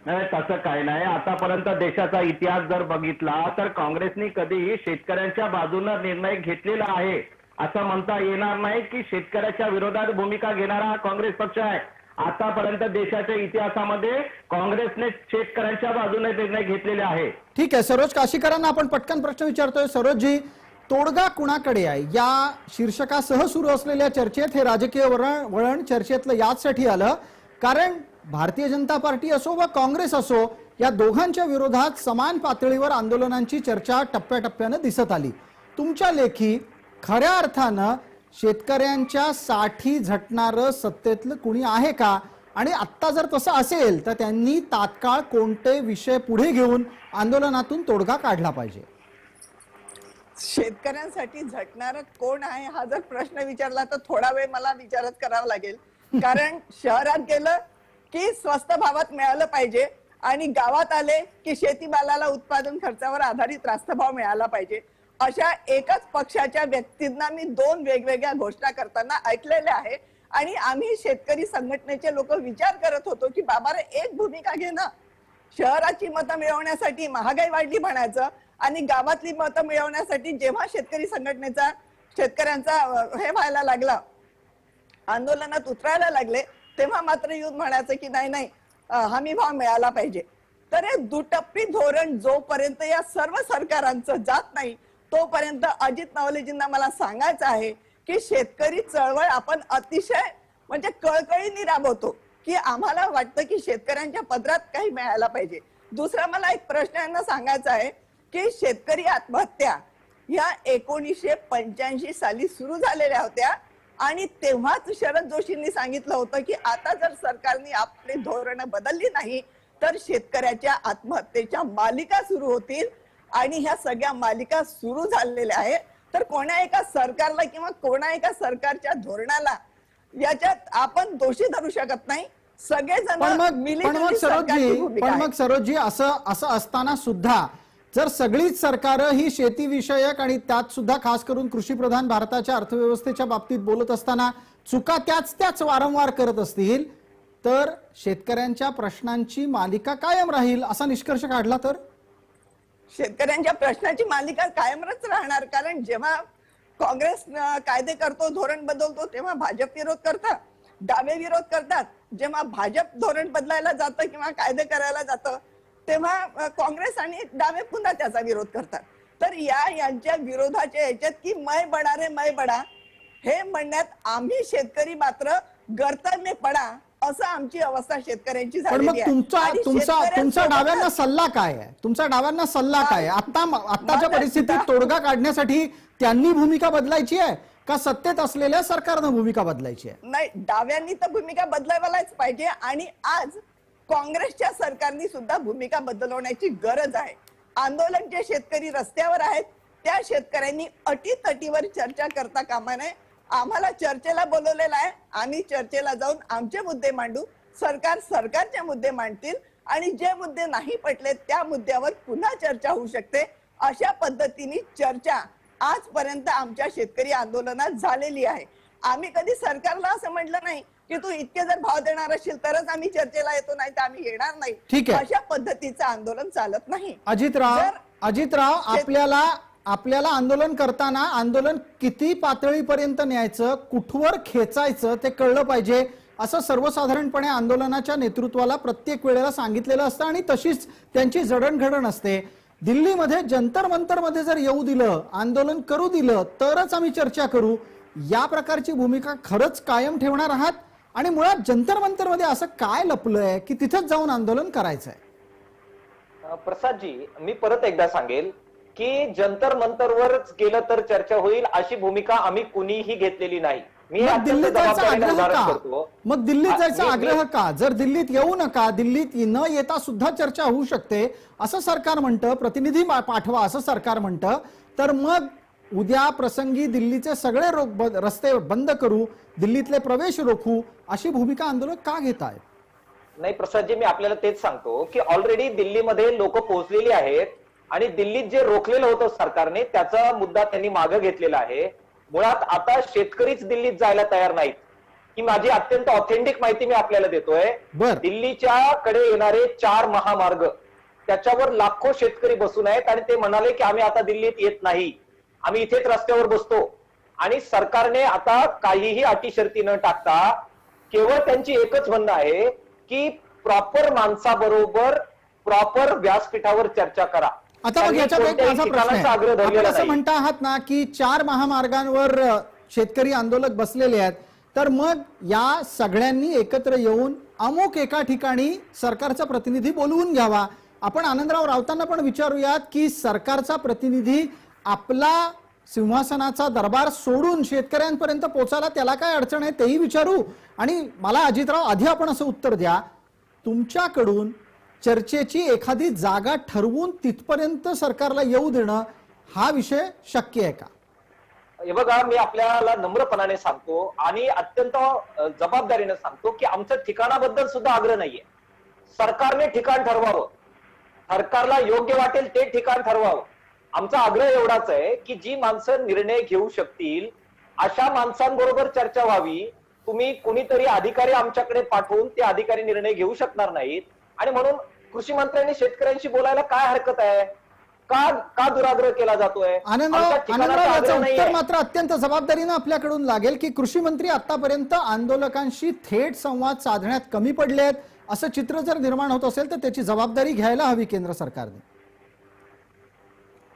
नाही, तसं काय नाही. आतापर्यंत देशाचा इतिहास जर बघितला तर काँग्रेसने कधीही शेतकऱ्यांच्या बाजूने निर्णय घेतलेला आहे असं म्हणता येणार नाही की शेतकऱ्याच्या विरोधात भूमिका घेणारा हा काँग्रेस पक्ष आहे. आतापर्यंत देशाच्या इतिहासामध्ये काँग्रेसने शेतकऱ्यांच्या बाजूने निर्णय घेतलेले आहे. ठीक आहे, सरोज काशीकरांना आपण पटकन प्रश्न विचारतोय. सरोजजी, तोडगा कुणाकडे आहे या शीर्षकासह सुरू असलेल्या चर्चेत हे राजकीय वळण चर्चेतलं याचसाठी आलं कारण भारतीय जनता पार्टी असो व काँग्रेस असो, या दोघांच्या विरोधात समान पातळीवर आंदोलनांची चर्चा टप्प्याटप्प्यानं दिसत आली. तुमच्या लेखी खऱ्या अर्थानं शेतकऱ्यांच्या साठी झटणारं सत्तेतलं कुणी आहे का? आणि आत्ता जर तसं असेल तर त्यांनी तात्काळ कोणते विषय पुढे घेऊन आंदोलनातून तोडगा काढला पाहिजे? शेतकऱ्यांसाठी झटणारं कोण आहे हा जर प्रश्न विचारला तर थोडा वेळ मला विचारच करावा लागेल. कारण शहरात गेलं की स्वस्त भावात मिळालं पाहिजे आणि गावात आले की शेतीमालाला उत्पादन खर्चावर आधारित रास्त भाव मिळाला पाहिजे. अशा एकच पक्षाच्या व्यक्तींना मी दोन वेगवेगळ्या घोषणा करताना ऐकलेल्या आहे. आणि आम्ही शेतकरी संघटनेचे लोक विचार करत होतो की बाबा रे, एक भूमिका घे ना. शहराची मतं मिळवण्यासाठी महागाई वाढली म्हणायचं आणि गावातली मतं मिळवण्यासाठी जेव्हा शेतकरी संघटनेचा शेतकऱ्यांचा हे व्हायला लागला, आंदोलनात उतरायला लागले, तेव्हा मात्र येऊन म्हणायचं की नाही नाही हमी भाव मिळाला पाहिजे. तर हे दुटप्पी धोरण जोपर्यंत या सर्व सरकारांचं जात नाही तोपर्यंत अजित नवलेजींना मला सांगायचं आहे की शेतकरी चळवळ आपण अतिशय म्हणजे कळकळीने राबवतो की आम्हाला वाटतं की शेतकऱ्यांच्या पदरात काही मिळायला पाहिजे. दुसरा मला एक प्रश्न यांना सांगायचा आहे की शेतकरी आत्महत्या या 1985 साली सुरू झालेल्या होत्या आणि तेव्हाच शरद जोशींनी सांगितलं होतं की आता जर सरकारने आपली धोरणं बदलली नाही तर शेतकऱ्याच्या आत्महत्येच्या मालिका सुरू होतील. आणि ह्या सगळ्या मालिका सुरू झालेल्या आहेत. तर कोणा एका सरकारला किंवा कोणा एका सरकारच्या धोरणाला याच्यात आपण दोषी धरू शकत नाही. सगळेजण पण मग मिलिटरी सरकारची भूमिका आहे. सरोजजी असं असताना सुद्धा जर सगळीच सरकारं ही शेतीविषयक आणि त्यात सुद्धा खास करून कृषीप्रधान भारताच्या अर्थव्यवस्थेच्या बाबतीत बोलत असताना चुका त्याच वारंवार करत असतील तर शेतकऱ्यांच्या प्रश्नांची मालिका कायम राहील असा निष्कर्ष काढला तर? शेतकऱ्यांच्या प्रश्नाची मालिका कायमच राहणार. कारण जेव्हा काँग्रेस कायदे करतो, धोरण बदलतो, तेव्हा भाजप विरोध करतात, डावे विरोध करतात. जेव्हा भाजप धोरण बदलायला जातं किंवा कायदे करायला जातं तेव्हा काँग्रेस आणि डावे पुन्हा त्याचा विरोध करतात. तर यांच्या विरोधाच्या याच्यात की मैं बडा रे मैं बडा हे म्हणण्यात आम्ही शेतकरी मात्र गर्तमे पडा असं आमची अवस्था शेतकऱ्यांची झालेली आहे. तुमचा डाव्यांना सल्ला काय आहे? तुमचा डाव्यांना सल्ला काय आहे? आताच्या परिस्थितीत तोडगा काढण्यासाठी त्यांनी भूमिका बदलायची आहे का सत्तेत असलेल्या सरकारनं भूमिका बदलायची आहे? नाही, डाव्यांनी तर भूमिका बदलायलाच पाहिजे आणि आज काँग्रेसच्या सरकारने सुद्धा भूमिका बदलवण्याची गरज आहे. आंदोलन जे शेतकरी रस्त्यावर आहेत त्या शेतकऱ्यांनी अटीतटीवर चर्चा करता कामा नये. आम्हाला चर्चेला बोलवलेलं आहे. आम्ही चर्चेला जाऊन आमचे मुद्दे मांडू, सरकारचे मुद्दे मांडतील आणि जे मुद्दे नाही पटले त्या मुद्द्यावर पुन्हा चर्चा होऊ शकते. अशा पद्धतीने चर्चा आजपर्यंत आमच्या शेतकरी आंदोलनात झालेली आहे. आम्ही कधी सरकारला असं म्हटलं नाही की तू इतके जर भाव देणार असेल तरच आम्ही चर्चेला येतो, नाही तर आम्ही येणार नाही. अशा पद्धतीचं आंदोलन चालत नाही. अजितराव, आपल्याला आंदोलन करताना आंदोलन किती पातळीपर्यंत न्यायचं, कुठवर खेचायचं ते कळलं पाहिजे असं सर्वसाधारणपणे आंदोलनाच्या नेतृत्वाला प्रत्येक वेळेला सांगितलेलं असतं आणि तशीच त्यांची जडणघडण असते. दिल्लीमध्ये जंतर मंतर मध्ये जर येऊ दिलं, आंदोलन करू दिलं तरच आम्ही चर्चा करू, या प्रकारची भूमिका खरंच कायम ठेवणार आहात? आणि मुळात जंतर मंतर मध्ये असं काय लपलंय की तिथंच जाऊन आंदोलन करायचंय? प्रसादजी, मी परत एकदा सांगेल की जंतर मंतरवरच गेलं तर चर्चा होईल अशी भूमिका आम्ही कुणीही घेतलेली नाही. मग दिल्लीत जायचा आग्रह का? जर दिल्लीत येऊ नका, दिल्लीत न येता सुद्धा चर्चा होऊ शकते असं सरकार म्हणतं, प्रतिनिधी पाठवा असं सरकार म्हणतं, तर मग उद्या प्रसंगी दिल्लीचे सगळे रस्ते बंद करू, दिल्लीतले प्रवेश रोखू अशी भूमिका आंदोलक का घेत आहेत? नाही प्रसादजी, मी आपल्याला तेच सांगतो की ऑलरेडी दिल्लीमध्ये लोक पोहोचलेली आहेत आणि दिल्लीत जे रोखलेलं होतं सरकारने त्याचा मुद्दा त्यांनी मागे घेतलेला आहे. मुळात आता शेतकरीच दिल्लीत जायला तयार नाहीत. ही माझी अत्यंत ऑथेंटिक माहिती मी आपल्याला देतोय. दिल्लीच्या कडे येणारे 4 महामार्ग त्याच्यावर लाखो शेतकरी बसून आहेत आणि ते म्हणाले की आम्ही आता दिल्लीत येत नाही, आम्ही इथेच रस्त्यावर बसतो. आणि सरकारने आता काहीही अटी शर्ती न टाकता केवळ त्यांची एकच म्हणणं आहे की प्रॉपर माणसाबरोबर प्रॉपर व्यासपीठावर चर्चा करा. आता मग याच्यात एक माझा प्रश्न आहे, आपण असं म्हणता आहात ना की 4 महामार्गांवर शेतकरी आंदोलक बसलेले आहेत, तर मग या सगळ्यांनी एकत्र येऊन अमुक एका ठिकाणी सरकारचा प्रतिनिधी बोलवून घ्यावा. आपण आनंदराव राऊतांना पण विचारूयात की सरकारचा प्रतिनिधी आपला सिंहासनाचा दरबार सोडून शेतकऱ्यांपर्यंत पोहोचायला त्याला काय अडचण आहे तेही विचारू. आणि मला अजितराव आधी आपण असं उत्तर द्या, तुमच्याकडून चर्चेची एखादी जागा ठरवून तिथपर्यंत सरकारला येऊ देणं हा विषय शक्य आहे का? हे बघा, मी आपल्याला नम्रपणाने सांगतो आणि अत्यंत जबाबदारीने सांगतो की आमचं ठिकाणाबद्दल सुद्धा आग्रह नाहीये. सरकारने ठिकाण ठरवावं, सरकारला योग्य वाटेल ते ठिकाण ठरवावं. आमचा आग्रह एवढाच आहे की जी माणसं निर्णय घेऊ शकतील अशा माणसांबरोबर चर्चा व्हावी. तुम्ही कुणीतरी अधिकारी आमच्याकडे पाठवून ते अधिकारी निर्णय घेऊ शकणार नाहीत आणि म्हणून कृषी मंत्र्यांनी शेतकऱ्यांशी बोलायला काय हरकत आहे? का दुराग्रह केला जातोय? उत्तर मात्र अत्यंत जबाबदारीनं आपल्याकडून लागेल की कृषी मंत्री आतापर्यंत आंदोलकांशी थेट संवाद साधण्यात कमी पडले आहेत असं चित्र जर निर्माण होत असेल तर त्याची जबाबदारी घ्यायला हवी केंद्र सरकारने.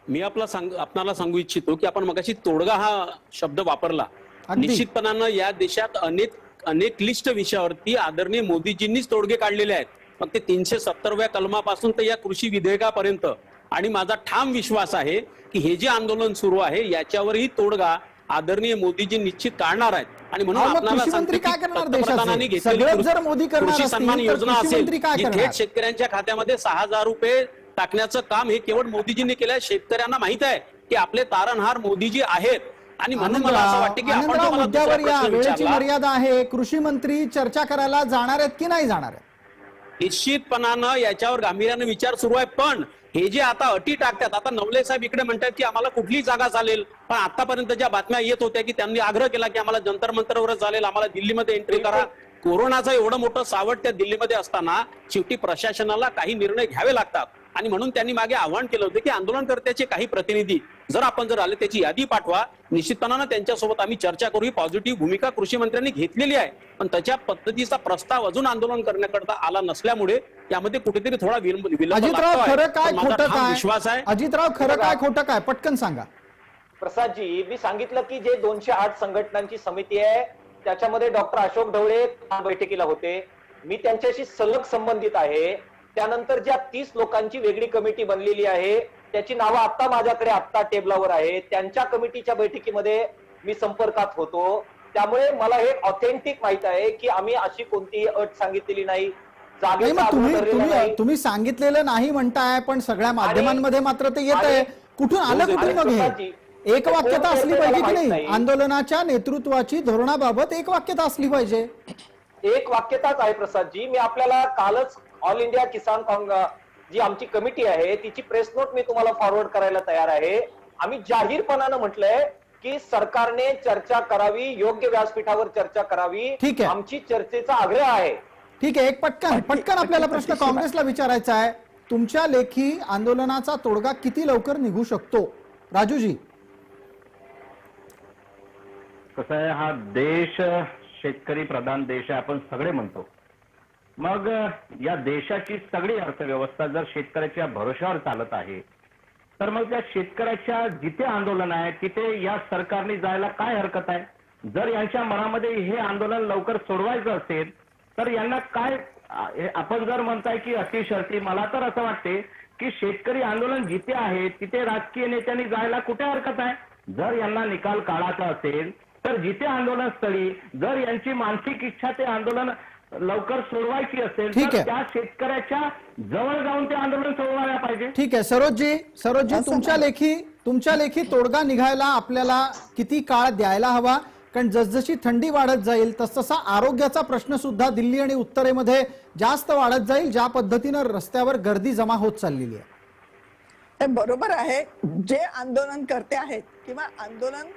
मी आपल्याला सांगू इच्छितो की आपण मगाशी तोडगा हा शब्द वापरला. निश्चितपणानं या देशात अनेक क्लिष्ट विषयावरती आदरणीय मोदीजींनीच तोडगे काढलेले आहेत. मग ते 370व्या कलमापासून तर या कृषी विधेयकापर्यंत. आणि माझा ठाम विश्वास आहे की हे जे आंदोलन सुरू आहे याच्यावरही तोडगा आदरणीय मोदीजी निश्चित काढणार आहेत. आणि म्हणून आपल्याला पंतप्रधानांनी घेतलेली कृषी सन्मान योजना असेल जी थेट शेतकऱ्यांच्या खात्यामध्ये 6,000 रुपये टाकण्याचं काम हे केवळ मोदीजींनी केलंय. शेतकऱ्यांना माहित आहे की आपले तारणहार मोदीजी आहेत आणि म्हणून मला असं वाटतं की आपण जो मला दुसरा मुद्द्यावर या, प्रश्न वेळेची विचारला, मर्यादा आहे. कृषी मंत्री चर्चा करायला जाणार आहेत की नाही जाणार आहेत? निश्चितपणानं याच्यावर गांभीर्याने विचार सुरू आहे. पण हे जे आता अटी टाकतात, आता नवले साहेब इकडे म्हणतात की आम्हाला कुठली जागा चालेल, पण आतापर्यंत ज्या बातम्या येत होत्या की त्यांनी आग्रह केला की आम्हाला जंतर मंतरवरच चालेल, आम्हाला दिल्लीमध्ये एंट्री करा. कोरोनाचं एवढं मोठं सावट त्या दिल्लीमध्ये असताना शेवटी प्रशासनाला काही निर्णय घ्यावे लागतात आणि म्हणून त्यांनी मागे आव्हान केलं होतं की आंदोलनकर्त्याचे काही प्रतिनिधी जर आले त्याची यादी पाठवा. निश्चितपणानं त्यांच्यासोबत आम्ही चर्चा करू. ही पॉझिटिव्ह भूमिका कृषी मंत्र्यांनी घेतलेली आहे, पण त्याच्या पद्धतीचा प्रस्ताव अजून आंदोलन करण्याकरता आला नसल्यामुळे यामध्ये कुठेतरी थोडा विलंब अजितराव, खरं काय खोटं काय? विश्वास आहे. अजितराव, खरं काय खोटं काय पटकन सांगा. प्रसादजी, मी सांगितलं की जे 208 संघटनांची समिती आहे त्याच्यामध्ये डॉक्टर अशोक ढवळे बैठकीला होते. मी त्यांच्याशी सलग संबंधित आहे. त्यानंतर ज्या 30 लोकांची वेगळी कमिटी बनलेली आहे त्याची नावं आता माझ्याकडे आत्ता टेबलावर आहे. त्यांच्या कमिटीच्या बैठकीमध्ये मी संपर्कात होतो. त्यामुळे मला हे ऑथेंटिक माहित आहे की आम्ही अशी कोणतीही अट सांगितलेली नाही. तुम्ही सांगितलेलं नाही म्हणताय, पण सगळ्या माध्यमांमध्ये मात्र ते येत आहे. कुठून आलं कुठून मग हे? एक वाक्यता असली पाहिजे की नाही? आंदोलनाच्या नेतृत्वाची धोरणाबाबत एक वाक्यता असली पाहिजे. एक वाक्यताच आहे प्रसादजी. मी आपल्याला कालच ऑल इंडिया किसान जी आमची कमिटी आहे तिची प्रेस नोट मी तुम्हाला फॉरवर्ड करायला तयार आहे. आम्ही जाहीरपणानं म्हटलंय की सरकारने चर्चा करावी, योग्य व्यासपीठावर चर्चा करावी. ठीक आहे, आमची चर्चेचा आग्रह आहे. ठीक आहे. एक पटकन आपल्याला प्रश्न काँग्रेसला विचारायचा आहे. तुमच्या लेखी आंदोलनाचा तोडगा किती लवकर निघू शकतो? राजूजी, कसं आहे, हा देश शेतकरी प्रधान देश आहे, आपण सगळे म्हणतो. मग या देशाची सगळी अर्थव्यवस्था जर शेतकऱ्याच्या भरोशावर चालत आहे तर मग त्या शेतकऱ्याच्या जिथे आंदोलन आहे तिथे या सरकारने जायला काय हरकत आहे? जर यांच्या मनामध्ये हे आंदोलन लवकर सोडवायचं असेल तर यांना काय, आपण जर म्हणताय की अटी शर्ती, मला तर असं वाटते की शेतकरी आंदोलन जिथे आहे तिथे राजकीय नेत्यांनी जायला कुठे हरकत आहे? जर यांना निकाल काढायचा असेल तर जिथे आंदोलनस्थळी जर यांची मानसिक इच्छा ते आंदोलन लवकर सोडवायची असेल तर त्या शेतकऱ्याच्या जवळ जाऊन ते आंदोलन सोडवायला पाहिजे. ठीक आहे. सरोजजी, तुमच्या लेखी तोडगा निघायला आपल्याला किती काळ द्यायला हवा? कारण जसजशी थंडी वाढत जाईल तसतसा आरोग्याचा प्रश्न सुद्धा दिल्ली आणि उत्तरेमध्ये जास्त वाढत जाईल, ज्या पद्धतीनं रस्त्यावर गर्दी जमा होत चाललेली आहे. हे बरोबर आहे. जे आंदोलन करते आहेत किंवा आंदोलन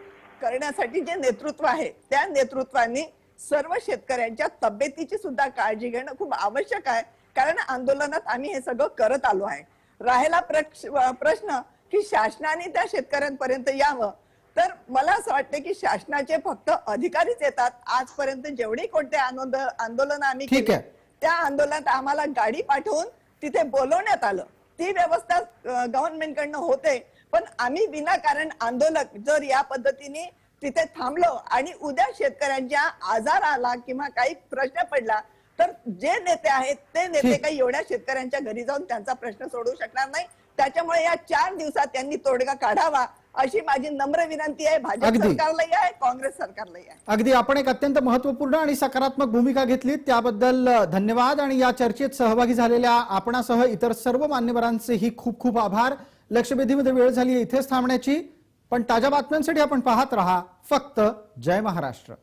करण्यासाठी जे नेतृत्व आहे त्या नेतृत्वाने सर्व शेतकऱ्यांच्या तब्येतीची सुद्धा काळजी घेणं खूप आवश्यक आहे. कारण आंदोलनात आम्ही हे सगळं करत आलो आहे. राहिला प्रश्न की शासनाने त्या शेतकऱ्यांपर्यंत यावं, तर मला असं वाटतं की शासनाचे फक्त अधिकारीच येतात. आजपर्यंत जेवढी कोणते आंदोलन आम्ही केली त्या आंदोलनात आम्हाला गाडी पाठवून तिथे बोलवण्यात आलं. ती व्यवस्था गव्हर्नमेंटकडनं होते, पण आम्ही विनाकारण आंदोलक जर या पद्धतीने तिथे थांबलो आणि उद्या शेतकऱ्यांच्या आजार आला किंवा काही प्रश्न पडला तर जे नेते आहेत ते नेते काही एवढ्या शेतकऱ्यांच्या घरी जाऊन त्यांचा प्रश्न सोडवू शकणार नाही. त्याच्यामुळे या 4 दिवसात त्यांनी तोडगा काढावा अशी माझी नम्र विनंती आहे. भाजप सरकारलाही आहे, काँग्रेस सरकारलाही आहे. अगदी आपण एक अत्यंत महत्वपूर्ण आणि सकारात्मक भूमिका घेतली, त्याबद्दल धन्यवाद. आणि या चर्चेत सहभागी झालेल्या आपणासह इतर सर्व मान्यवरांचेही खूप खूप आभार. लक्षवेधीमध्ये वेळ झाली इथेच थांबण्याची, पण ताज्या बातम्यांसाठी आपण पाहत रहा फक्त जय महाराष्ट्र.